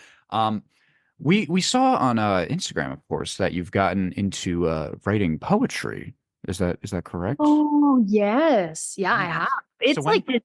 We saw on Instagram, of course, that you've gotten into writing poetry. Is that correct? Oh yes, yeah, I have. It's So like this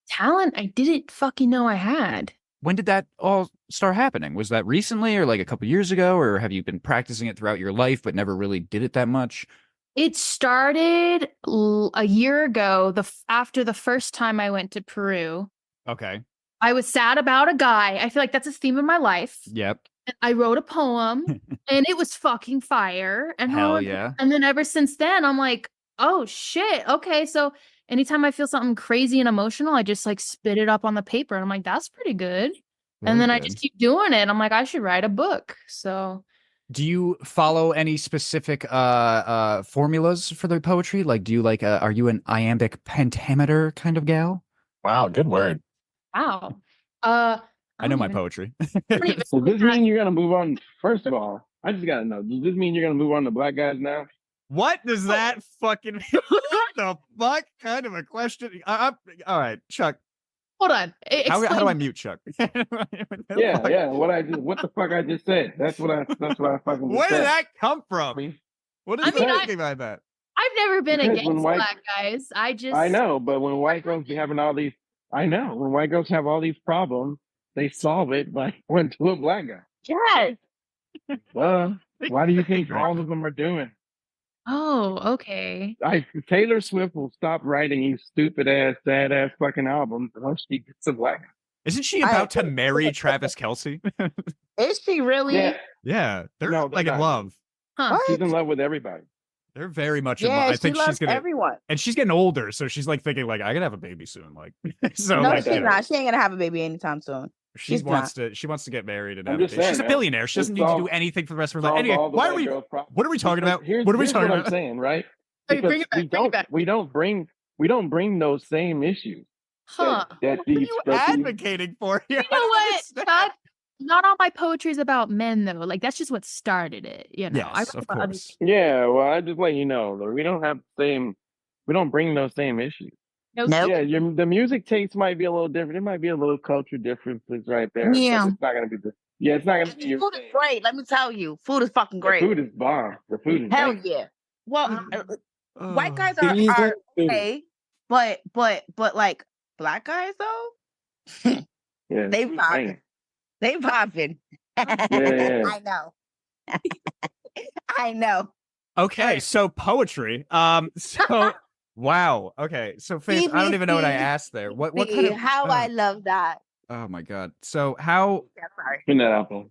talent I didn't fucking know I had. When did that all start happening? Was that recently or like a couple years ago, or have you been practicing it throughout your life but never really did it that much? It started a year ago, after the first time I went to Peru. Okay. I was sad about a guy. I feel like that's a theme in my life. Yep. I wrote a poem and it was fucking fire. And Hell yeah. And then ever since then, I'm like, oh shit. Okay. So anytime I feel something crazy and emotional, I just like spit it up on the paper. And I'm like, that's pretty good. And then I just keep doing it. I'm like, I should write a book. So do you follow any specific formulas for the poetry? Like, do you like, are you an iambic pentameter kind of gal? Wow, good word. wow. I know my poetry. So does this mean you're gonna move on? First of all, I just gotta know. Does this mean you're gonna move on to black guys now? What does that fucking what the fuck kind of a question? All right, Chuck. Hold on. How do I Explain. mute Chuck? Yeah. What the fuck I just said? That's what I fucking Where just did said. that come from? What is I mean, thinking by that? I've never been Because when against white, black guys. I know, but when white girls be having all these, I know, when white girls have all these problems, they solve it by going to a black guy. Yes. Why do you think all of them are doing? Oh, okay. Taylor Swift will stop writing these stupid ass, sad ass fucking albums unless she gets a black guy. Isn't she about to marry Travis Kelce? Is she really? Yeah, they're No, like they're in not. love. Huh. She's in love with everybody. They're very much in love. Yeah, I think she loves she's gonna, everyone. and she's getting older, so she's like thinking like I gotta have a baby soon. Like, so No, like, she's you know, not. She ain't gonna have a baby anytime soon. she she's wants to get married and I'm have a just baby. She's saying, a man. billionaire. She doesn't need to do anything for the rest of her life. Anyway, why are we? What are we talking about? What are we talking what about? I'm saying, right? Hey, bring Because it back. we don't bring those same issues. Huh. That What are these you that these- advocating for here? You know what, Chuck? Not all my poetry is about men, though. Like that's just what started it. You know. Yes, of course. Yeah, well, I just let you know, though, we don't have the same. We don't bring those same issues. Nope. Yeah, the music taste might be a little different. It might be a little culture differences right there. Yeah. But it's not gonna be the. Yeah, it's not gonna be your. Food is great. Let me tell you, food is fucking great. The food is bomb. The food is Hell bang. yeah. Well, white guys He's are a dude. okay, but like black guys though, Yeah, they food is popping. banging. They popping. Yeah. I know. I know. Okay, so poetry. So wow. Okay, so Faith, I don't even know what I asked there. What kind See of how I love that. Oh my god. So how Yeah, sorry. Spin that out, though.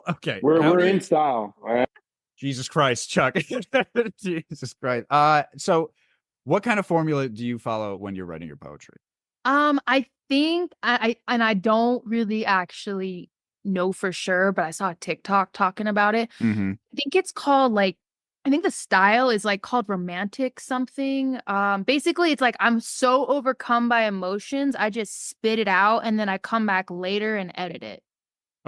okay? We're how do in you- style, all right? Jesus Christ, Chuck. Jesus Christ. So what kind of formula do you follow when you're writing your poetry? I think I don't really actually know for sure, but I saw a TikTok talking about it. Mm-hmm. I think it's called like I think the style is like called romantic something. Basically it's like I'm so overcome by emotions, I just spit it out and then I come back later and edit it.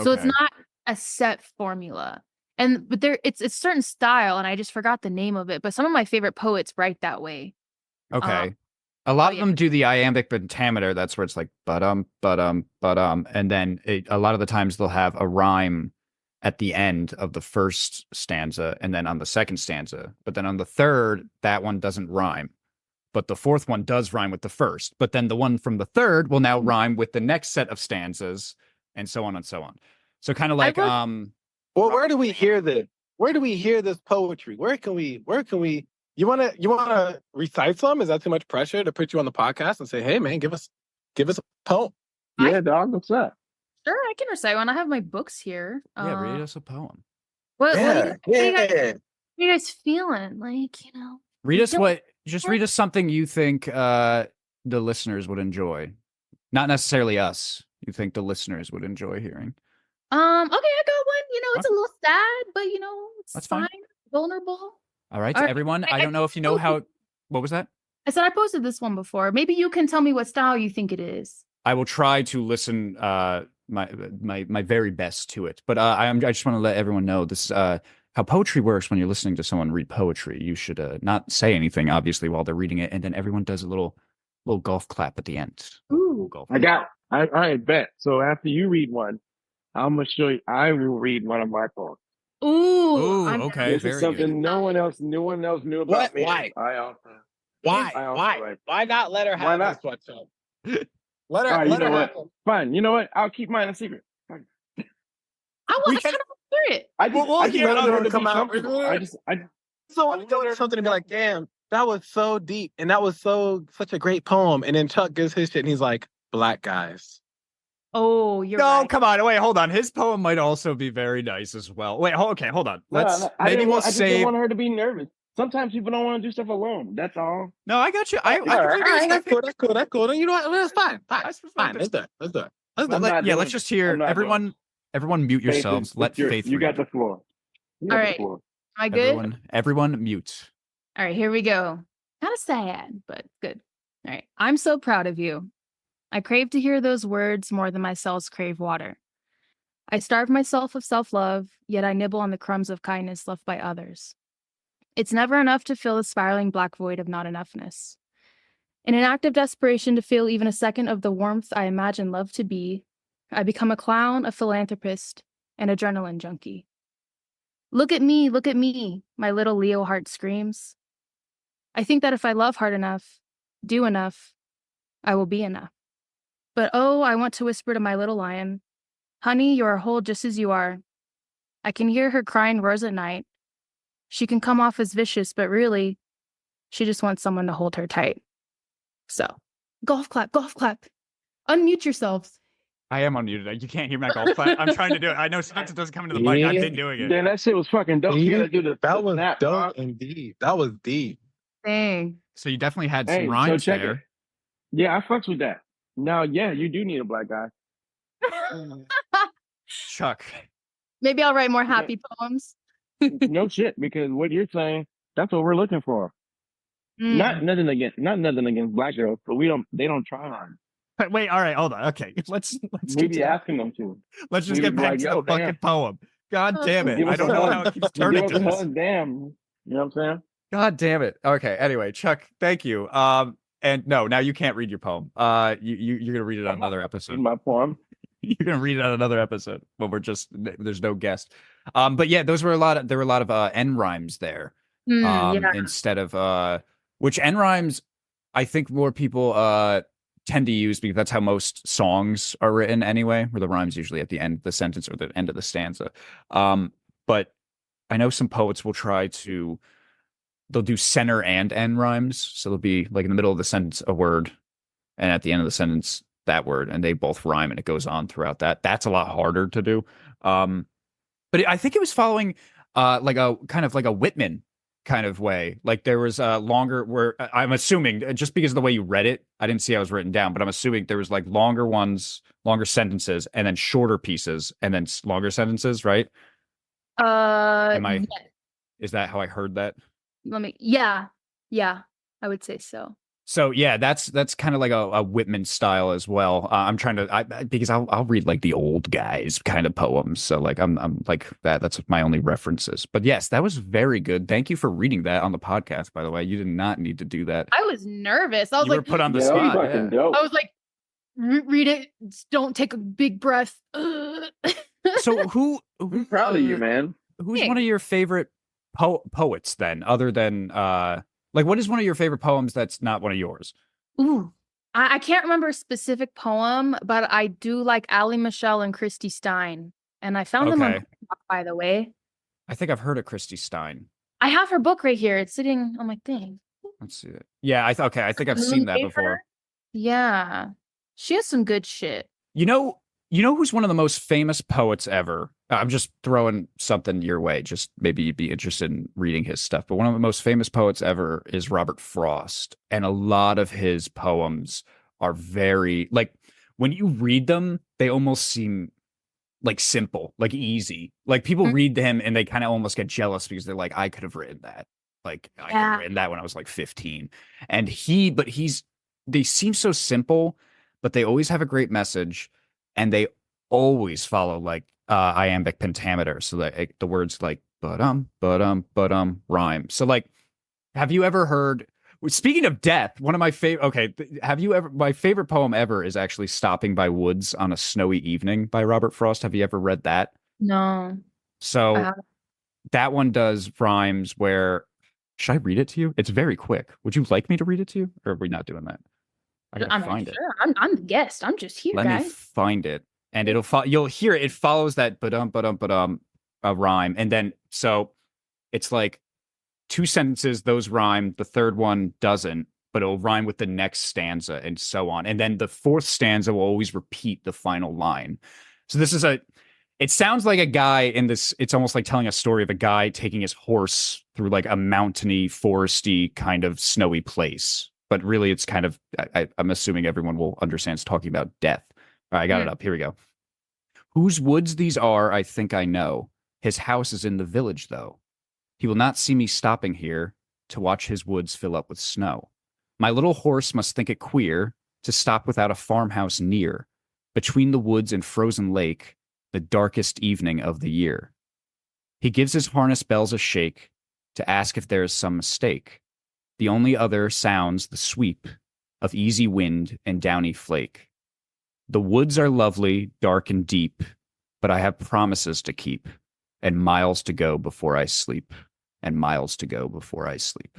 So it's Okay. not a set formula. But it's certain style and I just forgot the name of it, but some of my favorite poets write that way. Okay. A lot of yeah. them do the iambic pentameter. That's where it's like and then a lot of the times they'll have a rhyme at the end of the first stanza and then on the second stanza. But then on the third, that one doesn't rhyme. But the fourth one does rhyme with the first. But then the one from the third will now rhyme with the next set of stanzas and so on and so on. So kind of like Well, where do we hear this? Where do we hear this poetry? Where can we you wanna recite some? Is that too much pressure to put you on the podcast and say, hey man, give us a poem? Yeah, dog, what's up? Sure, I can recite one. I have my books here. yeah, read us a poem. What Yeah, are you guys feeling? Like, you know. Read us read us something you think the listeners would enjoy. Not necessarily us. You think the listeners would enjoy hearing. Okay, I got one. You know, it's a little sad, but you know, it's That's fine. fine. Vulnerable. All right, All to right. everyone. I don't know if you know how. What was that? I said I posted this one before. Maybe you can tell me what style you think it is. I will try to listen my very best to it. But I just want to let everyone know this how poetry works when you're listening to someone read poetry. You should not say anything, obviously, while they're reading it, and then everyone does a little golf clap at the end. Ooh. Golf I bet. So after you read one, I'm gonna show you. I will read one of my poems. Ooh. Okay, This very is something good. no one else knew about me. Why? I also. Why not let her have not? this one? So? Let her. All right, you let know her what? have it. Fine. You know what? I'll keep mine a secret. I want to hear it. I just hear it wanted her on to come be out. comfortable. I So I tell her something to be like, damn, that was so deep, and that was such a great poem. And then Chuck gives his shit, and he's like, black guys. Oh, you're No, right. come on. Wait, hold on. His poem might also be very nice as well. Wait, okay, hold on. Let's I just didn't want her to be nervous. Sometimes people don't want to do stuff alone. That's all. No, I got you. All right, that's cool. Then you know what? That's fine. Fine. Let's do it. Let's just hear everyone mute yourselves. Let Faith You read. got the floor. All right. Am I good? Everyone mute. All right, here we go. Kind of sad, but good. All right. I'm so proud of you. I crave to hear those words more than my cells crave water. I starve myself of self-love, yet I nibble on the crumbs of kindness left by others. It's never enough to fill the spiraling black void of not enoughness. In an act of desperation to feel even a second of the warmth I imagine love to be, I become a clown, a philanthropist, an adrenaline junkie. Look at me, my little Leo heart screams. I think that if I love hard enough, do enough, I will be enough. But oh, I want to whisper to my little lion, honey, you are whole just as you are. I can hear her crying roars at night. She can come off as vicious, but really, she just wants someone to hold her tight. So, golf clap, golf clap. Unmute yourselves. I am unmuted. You can't hear my golf clap. I'm trying to do it. I know sometimes it doesn't come into the mic. I've been doing it. Then that shit was fucking dope. You gotta do That was snap, dope indeed. That was deep. Dang. So you definitely had some Hey, so rhymes check there. it. Yeah, I fucks with that. Now, yeah, you do need a black guy. Chuck. Maybe I'll write more happy poems. No shit, because what you're saying, that's what we're looking for. Not nothing against black girls, but they don't try hard. But wait, all right, hold on. Okay, let's We get be to, asking them to. let's just we get be back like, to yo, the fucking damn. poem. God damn it. Give I us don't a know hug. how it keeps Give turning us to a this. hug, damn. You know what I'm saying? God damn it. Okay, anyway, Chuck, thank you. And no, now you can't read your poem. You're gonna read it on another In episode. my poem. You're gonna read it on another episode when there's no guest. But yeah, there were a lot of end rhymes there. Yeah. Instead of which end rhymes I think more people tend to use because that's how most songs are written anyway, where the rhyme's usually at the end of the sentence or the end of the stanza. But I know some poets will they'll do center and end rhymes. So they'll be like in the middle of the sentence a word, and at the end of the sentence that word, and they both rhyme and it goes on throughout that. That's a lot harder to do. But I think it was following like a kind of like a Whitman kind of way. Like there was longer where I'm assuming just because of the way you read it, I didn't see how it was written down, but I'm assuming there was like longer ones, longer sentences, and then shorter pieces, and then longer sentences, right? Yeah. Is that how I heard that? Yeah, I would say so. So yeah, that's kind of like a Whitman style as well. I'm trying to because I'll read like the old guys kind of poems. So like I'm like that. That's my only references. But yes, that was very good. Thank you for reading that on the podcast. By the way, you did not need to do that. I was nervous. I was You were like, put on the Yeah, spot. fucking dope. I was like, read it. Don't take a big breath. So I'm proud of you, man. Who's one of your favorite poets then, other than like what is one of your favorite poems that's not one of yours? Ooh, I can't remember a specific poem, but I do like Ali Michelle and Christy Stein, and I found them on TikTok, by the way. I think I've heard of Christy Stein. I have her book right here. It's sitting on my thing. Let's see it. Yeah, I think I've seen that before. Yeah, she has some good shit. You know who's one of the most famous poets ever? I'm just throwing something your way. Just maybe you'd be interested in reading his stuff. But one of the most famous poets ever is Robert Frost. And a lot of his poems are very, like, when you read them, they almost seem like simple, like easy. Like people read him and they kind of almost get jealous because they're like, I could have written that. Like I could have written that when I was like 15. And they seem so simple, but they always have a great message. And they always follow like iambic pentameter. So like the words like rhyme. So like, have you ever heard, speaking of death, one of my favorite, my favorite poem ever is actually Stopping by Woods on a Snowy Evening by Robert Frost. Have you ever read that? No. So that one does rhymes where, should I read it to you? It's very quick. Would you like me to read it to you? Or are we not doing that? I gotta find it. I'm the guest. I'm just here, Let guys. me find it, and you'll hear it. It follows that a rhyme, and then so it's like two sentences. Those rhyme. The third one doesn't, but it'll rhyme with the next stanza, and so on. And then the fourth stanza will always repeat the final line. So this is it sounds like a guy in this. It's almost like telling a story of a guy taking his horse through like a mountainy, foresty kind of snowy place. But really, it's kind of, I'm assuming everyone will understand it's talking about death. All right, I got it up. Here we go. Whose woods these are, I think I know. His house is in the village, though. He will not see me stopping here to watch his woods fill up with snow. My little horse must think it queer to stop without a farmhouse near, between the woods and frozen lake, the darkest evening of the year. He gives his harness bells a shake to ask if there is some mistake. The only other sounds the sweep of easy wind and downy flake. The woods are lovely, dark and deep, but I have promises to keep, and miles to go before I sleep, and miles to go before I sleep.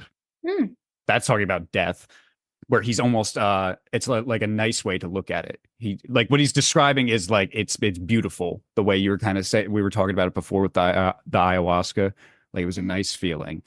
That's talking about death, where he's almost it's like a nice way to look at it. He like what he's describing is like it's beautiful, the way you were kind of saying, we were talking about it before with the ayahuasca. Like it was a nice feeling.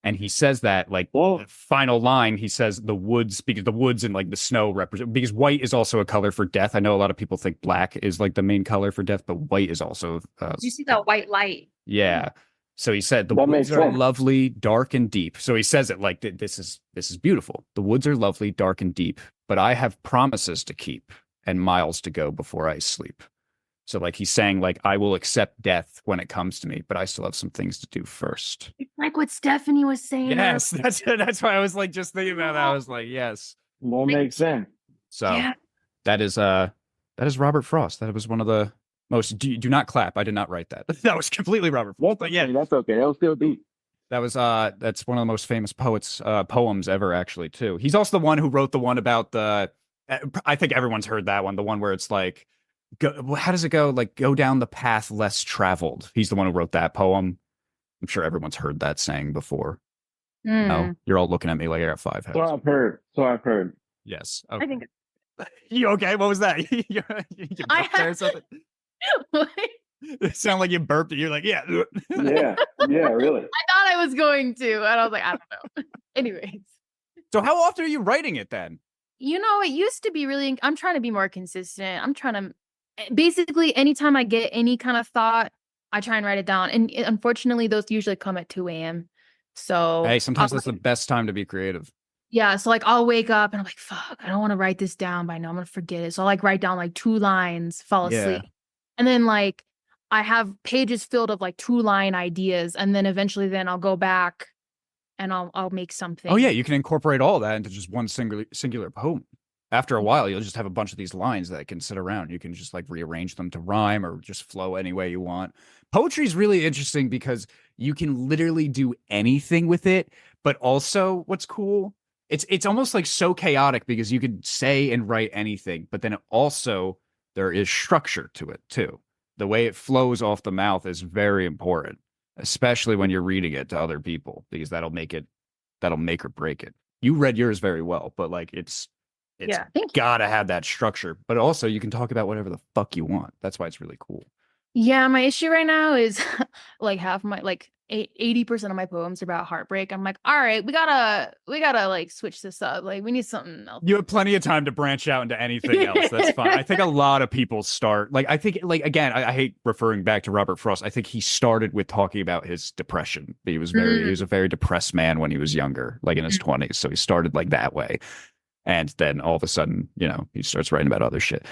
And he says that like the final line, he says the woods, because the woods and like the snow represent, because white is also a color for death. I know a lot of people think black is like the main color for death, but white is also you see that white light. yeah. So he said the That woods makes are sense. lovely, dark and deep. So he says it like this is beautiful. The woods are lovely, dark and deep, but I have promises to keep and miles to go before I sleep. So like he's saying like I will accept death when it comes to me, but I still have some things to do first. It's like what Stephanie was saying. Yes, that's why I was like just thinking about that. I was like, yes. That makes sense. So Yeah. that is Robert Frost. That was one of the most do not clap. I did not write that. That was completely Robert Frost. But yeah, That's okay. That was still deep. that was that's one of the most famous poems ever, actually, too. He's also the one who wrote the one about the I think everyone's heard that one, the one where it's like how does it go? Like go down the path less traveled. He's the one who wrote that poem. I'm sure everyone's heard that saying before. No, you're all looking at me like I got 5 heads. So I've heard. Yes. Okay. I think You okay? What was that? you I burped there or something? It sounded like you burped and you're like, yeah. Yeah, really. I thought I was going to, and I was like, I don't know. Anyways. So how often are you writing it then? You know, it used to be really, I'm trying to be more consistent. I'm trying to, basically, anytime I get any kind of thought, I try and write it down. And unfortunately, those usually come at 2 a.m. So, Hey, sometimes that's the best time to be creative. yeah. So, like, I'll wake up and I'm like, fuck, I don't want to write this down, but I know I'm going to forget it. So, I'll like write down like 2 lines, fall asleep. And then, like, I have pages filled of like 2-line ideas. And then eventually, then I'll go back and I'll make something. Oh yeah, you can incorporate all that into just one singular poem. After a while, you'll just have a bunch of these lines that can sit around. You can just like rearrange them to rhyme or just flow any way you want. Poetry is really interesting because you can literally do anything with it, but also what's cool, it's almost like so chaotic because you could say and write anything, but then also there is structure to it too. The way it flows off the mouth is very important, especially when you're reading it to other people, because that'll make or break it. You read yours very well, but like it's Yeah, thank you. gotta have that structure, but also you can talk about whatever the fuck you want. That's why it's really cool. Yeah, my issue right now is like half my 80% of my poems are about heartbreak. I'm like, all right, we gotta like switch this up. Like we need something else. You have plenty of time to branch out into anything else. That's fine. I think a lot of people start like I think like again, I hate referring back to Robert Frost. I think he started with talking about his depression. He was he was a very depressed man when he was younger, like in his 20s. So he started like that way. And then all of a sudden, you know, he starts writing about other shit.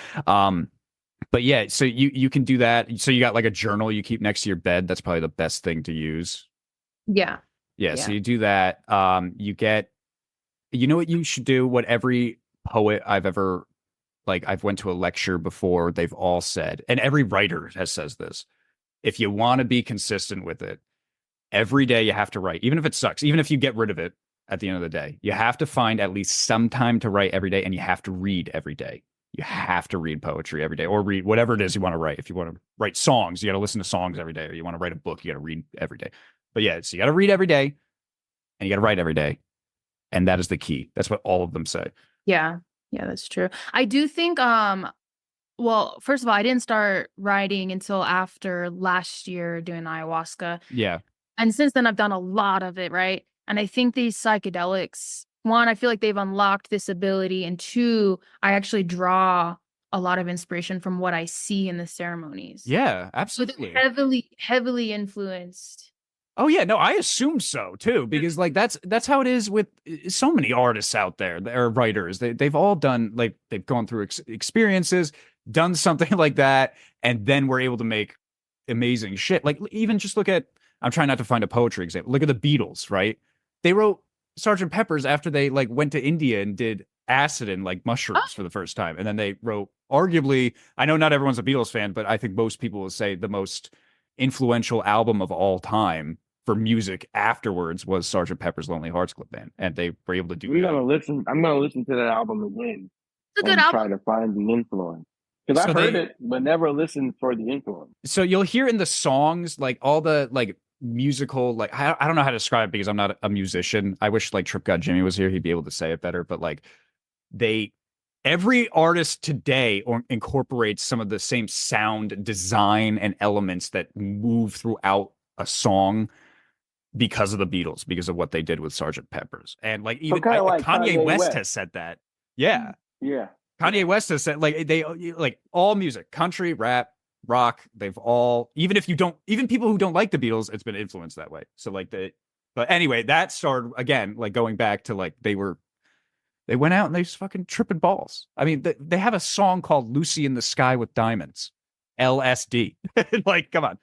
But yeah, so you can do that. So you got like a journal you keep next to your bed. That's probably the best thing to use. Yeah. Yeah. So you do that. You know what you should do? What every poet I've ever I've went to a lecture before, they've all said, and every writer says this. If you want to be consistent with it, every day you have to write, even if it sucks, even if you get rid of it at the end of the day, you have to find at least some time to write every day, and you have to read every day. You have to read poetry every day, or read whatever it is you want to write. If you want to write songs, you got to listen to songs every day, or you want to write a book, you got to read every day. But yeah, so you got to read every day and you got to write every day. And that is the key. That's what all of them say. Yeah. Yeah, that's true. I do think, well, first of all, I didn't start writing until after last year doing ayahuasca. Yeah. And since then I've done a lot of it, right? And I think these psychedelics, one, I feel like they've unlocked this ability, and two, I actually draw a lot of inspiration from what I see in the ceremonies. Yeah, So absolutely. they're heavily influenced. Oh yeah, no, I assume so too, because like that's how it is with so many artists out there, or writers. They've all done they've gone through experiences, done something like that, and then we're able to make amazing shit. Like even just look at, I'm trying not to find a poetry example. Look at the Beatles, right? They wrote Sgt. Pepper's after they went to India and did acid and mushrooms for the first time, and then they wrote arguably, I know not everyone's a Beatles fan, but I think most people will say the most influential album of all time for music afterwards was Sgt. Pepper's Lonely Hearts Club Band, and they were able to do I'm that. gonna listen to that album again It's a good and album. try to find the influence. Because I've heard it, but never listened for the influence. So you'll hear in the songs, like all the like musical, like I don't know how to describe it because I'm not a musician. I wish like Trip God Jimmy was here; he'd be able to say it better. But like every artist today incorporates some of the same sound design and elements that move throughout a song because of the Beatles, because of what they did with Sgt. Pepper's, and like even like Kanye West has said that. Yeah. Kanye West has said like they like all music, country, rap, rock, they've all, even people who don't like the Beatles, it's been influenced that way. So like but anyway, that started again, like going back to like they went out and they just fucking tripping balls. I mean, they have a song called Lucy in the Sky with Diamonds, LSD. Like, come on.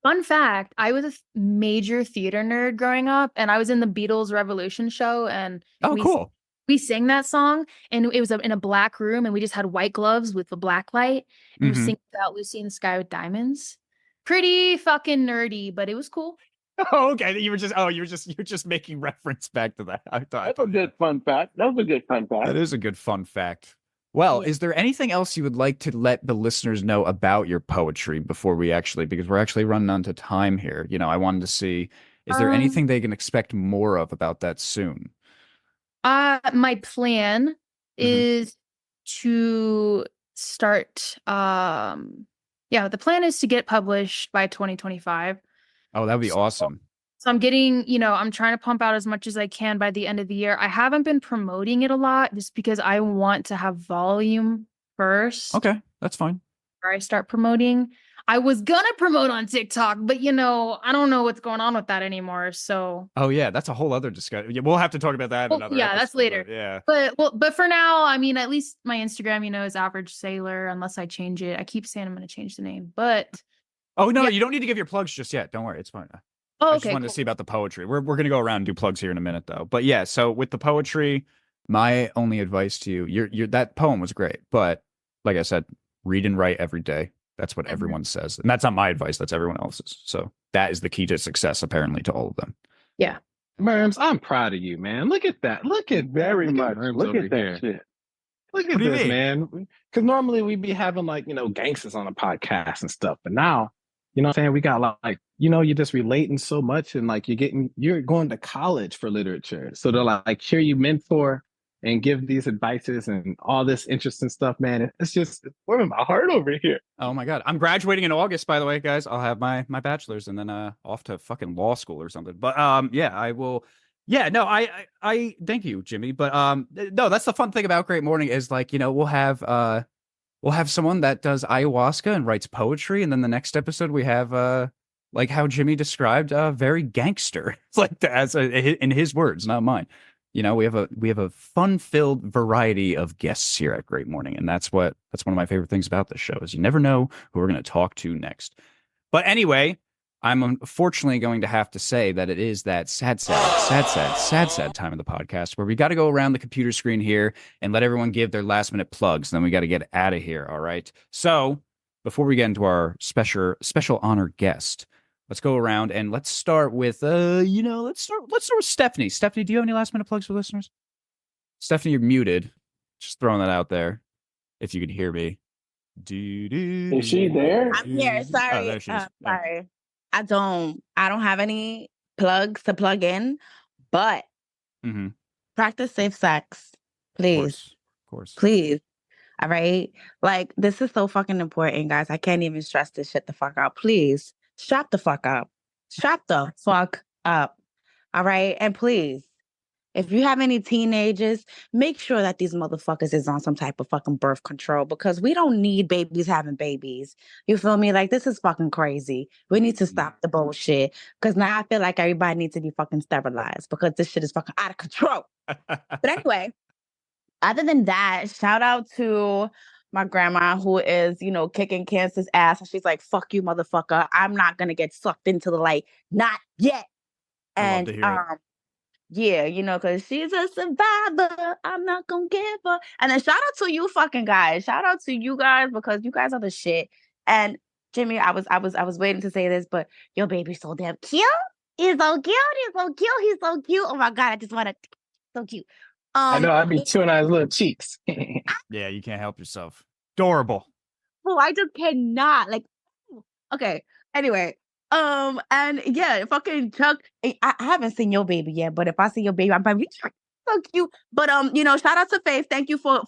Fun fact, I was a major theater nerd growing up, and I was in the Beatles Revolution show, and cool. We sang that song, and it was in a black room, and we just had white gloves with a black light, and we sing about Lucy in the Sky with Diamonds. Pretty fucking nerdy, but it was cool. Oh, okay. You're just making reference back to that. I thought that's a good fun fact. That was a good fun fact. That is a good fun fact. Well, is there anything else you would like to let the listeners know about your poetry before because we're actually running onto time here. You know, I wanted to see, is there anything they can expect more of about that soon? My plan is to start, the plan is to get published by 2025. Oh, that would be awesome. So I'm getting, I'm trying to pump out as much as I can by the end of the year. I haven't been promoting it a lot just because I want to have volume first. Okay, that's fine. Before I start promoting. I was gonna promote on TikTok, but I don't know what's going on with that anymore. So oh yeah, that's a whole other discussion. Yeah, we'll have to talk about that. Another episode, that's later. Yeah, but for now, I mean, at least my Instagram, is Average Sailor. Unless I change it, I keep saying I'm gonna change the name, but oh no, you don't need to give your plugs just yet. Don't worry, it's fine. Oh, I just wanted to see about the poetry. We're gonna go around and do plugs here in a minute though. But yeah, so with the poetry, my only advice to you, that poem was great, but like I said, read and write every day. That's what everyone says. And that's not my advice. That's everyone else's. So that is the key to success, apparently, to all of them. Yeah. Murms, I'm proud of you, man. Look at that. Look at Murms Look over at that here. shit. Look at this, man. Because normally we'd be having like, gangsters on the podcast and stuff. But now, what I'm saying? We got like, you're just relating so much and like you're going to college for literature. So they're like, hear you mentor and give these advices and all this interesting stuff, man. It's just warming my heart over here. Oh my God. I'm graduating in August, by the way, guys. I'll have my bachelor's and then off to fucking law school or something. But yeah, I will. Yeah, no, I thank you, Jimmy. But no, that's the fun thing about Great Morning is like, we'll have someone that does ayahuasca and writes poetry, and then the next episode we have like how Jimmy described very gangster. It's like in his words, not mine. We have a fun-filled variety of guests here at Great Morning, and that's one of my favorite things about this show is you never know who we're going to talk to next. But anyway, I'm unfortunately going to have to say that it is that sad time of the podcast where we got to go around the computer screen here and let everyone give their last-minute plugs. Then we got to get out of here. All right. So before we get into our special honor guest, let's go around and let's start with let's start with Stephanie. Stephanie, do you have any last minute plugs for listeners? Stephanie, you're muted. Just throwing that out there. If you can hear me. Is she there? I'm here. Sorry. Oh, there she is. Sorry. I don't have any plugs to plug in, but practice safe sex. Please. Of course. Please. All right. Like, this is so fucking important, guys. I can't even stress this shit the fuck out. Please. Strap the fuck up. Strap the fuck up. All right. And please, if you have any teenagers, make sure that these motherfuckers is on some type of fucking birth control because we don't need babies having babies. You feel me? Like, this is fucking crazy. We need to stop the bullshit because now I feel like everybody needs to be fucking sterilized because this shit is fucking out of control. But anyway, other than that, shout out to my grandma who is, kicking cancer's ass. And she's like, fuck you, motherfucker. I'm not going to get sucked into the light. Not yet. And, yeah, because she's a survivor. I'm not going to give her. And then shout out to you fucking guys. Shout out to you guys because you guys are the shit. And Jimmy, I was waiting to say this, but your baby's so damn cute. He's so cute. He's so cute. He's so cute. Oh my god, I just want to. So cute. I know I'd be chewing on his little cheeks. Yeah, you can't help yourself. Adorable. Oh, I just cannot. Like, okay. Anyway, and yeah, fucking Chuck. I haven't seen your baby yet, but if I see your baby, I'm like, so cute. But shout out to Faith. Thank you for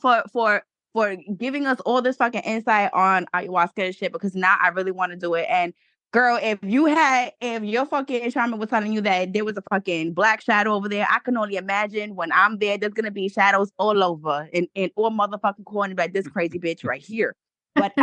giving us all this fucking insight on ayahuasca and shit, because now I really want to do it. And girl, if your fucking shaman was telling you that there was a fucking black shadow over there, I can only imagine when I'm there, there's gonna be shadows all over in all motherfucking corner, like this crazy bitch right here. But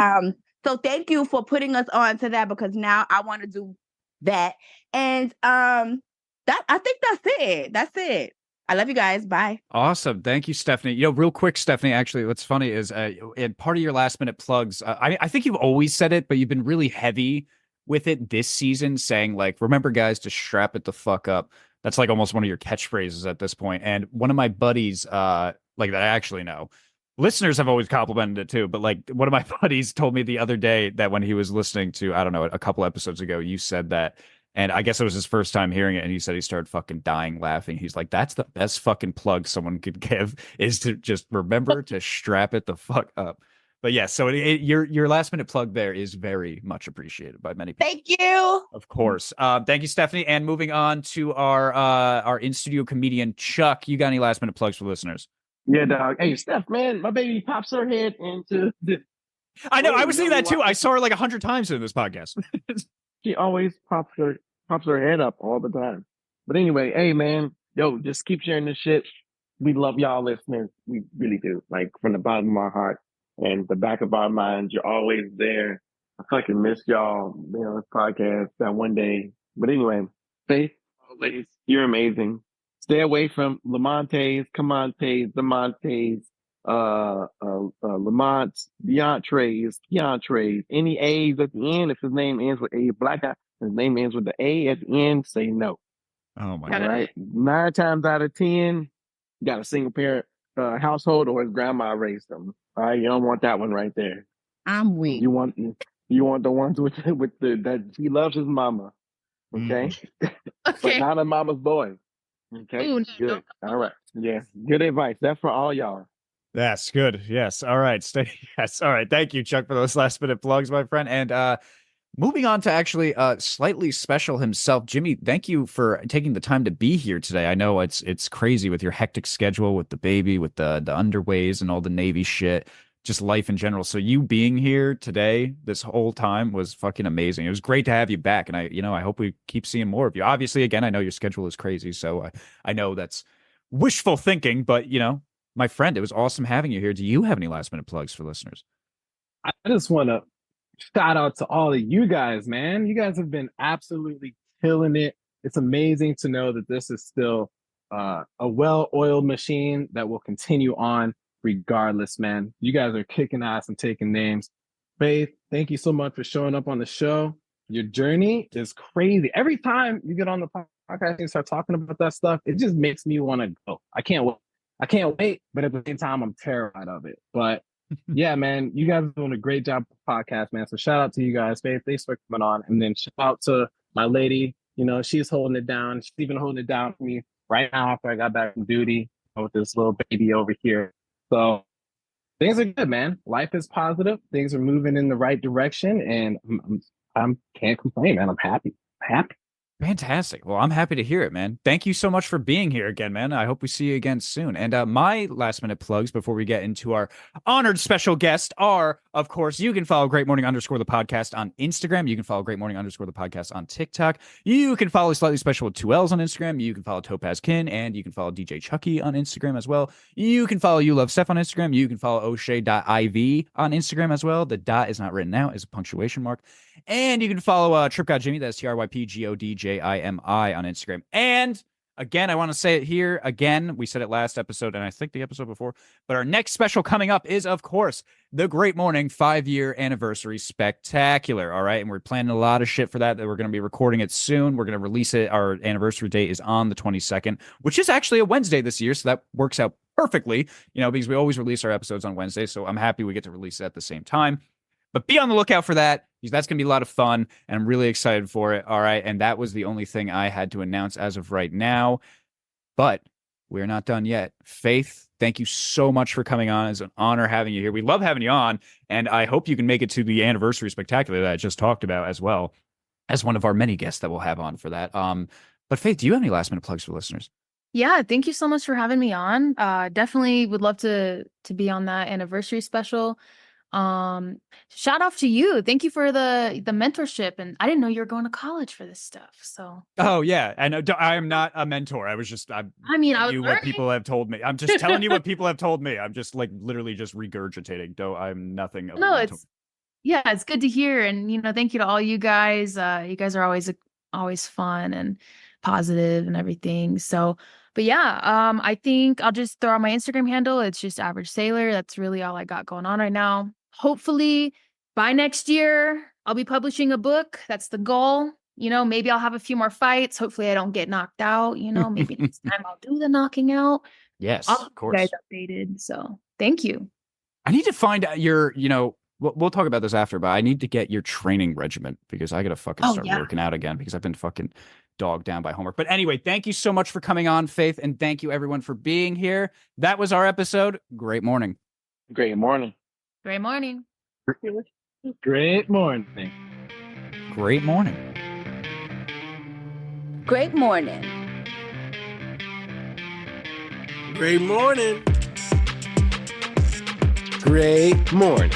so thank you for putting us on to that, because now I want to do that. And that I think that's it. That's it. I love you guys. Bye. Awesome. Thank you, Stephanie. Real quick, Stephanie, actually, what's funny is in part of your last minute plugs, I think you've always said it, but you've been really heavy with it this season, saying like, remember guys to strap it the fuck up. That's like almost one of your catchphrases at this point. And one of my buddies, like that I actually know, listeners have always complimented it too, but like one of my buddies told me the other day that when he was listening to, I don't know, a couple episodes ago, you said that. And I guess it was his first time hearing it. And he said he started fucking dying laughing. He's like, that's the best fucking plug someone could give, is to just remember to strap it the fuck up. But yeah, so your last minute plug there is very much appreciated by many people. Thank you. Of course. Thank you, Stephanie. And moving on to our in-studio comedian, Chuck. You got any last minute plugs for listeners? Yeah, dog. Hey, Steph, man, my baby pops her head into the. I know. I was thinking that too. I saw her like 100 times in this podcast. She always pops her head up all the time. But anyway, hey man, yo, just keep sharing this shit. We love y'all listeners. We really do. Like from the bottom of my heart and the back of our minds, you're always there. I fucking miss y'all, this podcast that one day. But anyway, Faith, always, you're amazing. Stay away from Lamontes, Camontes, Demontes, Lamonts, Deontres, any A's at the end. If his name ends with a black guy, his name ends with the A at the end, say no. Oh my All God. right. 9 times out of 10, you got a single parent household, or his grandma raised them. All right, you don't want that one right there. I'm weak. You want the ones with that he loves his mama. Okay. But not a mama's boy. Okay. Ooh, Good. All right. Yeah. Good advice. That's for all y'all. That's good. Yes. All right. Yes. All right. Thank you, Chuck, for those last minute plugs, my friend. And moving on to actually slightly special himself, Jimmy, thank you for taking the time to be here today. I know it's crazy with your hectic schedule with the baby, with the underways and all the Navy shit, just life in general. So you being here today, this whole time, was fucking amazing. It was great to have you back. And I hope we keep seeing more of you. Obviously, again, I know your schedule is crazy. So I know that's wishful thinking, but my friend, it was awesome having you here. Do you have any last minute plugs for listeners? I just want to shout out to all of you guys, man. You guys have been absolutely killing it. It's amazing to know that this is still a well-oiled machine that will continue on regardless, man. You guys are kicking ass and taking names. Faith, thank you so much for showing up on the show. Your journey is crazy. Every time you get on the podcast and start talking about that stuff, it just makes me want to go. I can't wait, but at the same time, I'm terrified of it. But yeah, man, you guys are doing a great job with the podcast, man. So shout out to you guys, Faith. Thanks for coming on. And then shout out to my lady. She's holding it down. She's even holding it down for me right now after I got back from duty with this little baby over here. So things are good, man. Life is positive. Things are moving in the right direction. And I can't complain, man. I'm happy. Fantastic. Well, I'm happy to hear it, man. Thank you so much for being here again, man. I hope we see you again soon. And my last minute plugs before we get into our honored special guest are, of course, you can follow Great Morning _ the podcast on Instagram. You can follow Great Morning _ the podcast on TikTok. You can follow Slightly Special with 2 L's on Instagram. You can follow Topaz Kin, and you can follow DJ Chucky on Instagram as well. You can follow You Love Steph on Instagram. You can follow O'Shea.iv on Instagram as well. The dot is not written out, it's a punctuation mark. And you can follow Trip God Jimmy, that's TRYPGODJIMI on Instagram. And again, I want to say it here again. We said it last episode, and I think the episode before, but our next special coming up is, of course, the Great Morning 5-year anniversary spectacular. All right. And we're planning a lot of shit for that we're going to be recording it soon. We're going to release it. Our anniversary date is on the 22nd, which is actually a Wednesday this year. So that works out perfectly, because we always release our episodes on Wednesday. So I'm happy we get to release it at the same time. But be on the lookout for that. That's going to be a lot of fun, and I'm really excited for it. All right. And that was the only thing I had to announce as of right now. But we're not done yet. Faith, thank you so much for coming on. It's an honor having you here. We love having you on, and I hope you can make it to the anniversary spectacular that I just talked about as well as one of our many guests that we'll have on for that. But Faith, do you have any last minute plugs for listeners? Yeah, thank you so much for having me on. Definitely would love to be on that anniversary special. Shout out to you. Thank you for the mentorship, and I didn't know you were going to college for this stuff. So oh yeah, and I am not a mentor. I was what people have told me. I'm just telling you what people have told me. I'm just like literally just regurgitating. Though I'm nothing of a mentor. It's good to hear, and thank you to all you guys. You guys are always fun and positive and everything. So, but yeah, I think I'll just throw out my Instagram handle. It's just Average Sailor. That's really all I got going on right now. Hopefully by next year, I'll be publishing a book. That's the goal. Maybe I'll have a few more fights. Hopefully I don't get knocked out. Maybe next time I'll do the knocking out. Yes, I'll of course. keep you guys updated. So thank you. I need to find out your, we'll talk about this after, but I need to get your training regimen because I got to fucking start working out again because I've been fucking dogged down by homework. But anyway, thank you so much for coming on, Faith. And thank you everyone for being here. That was our episode. Great morning. Great morning. Great morning. Great morning. Great morning. Great morning. Great morning. Great morning.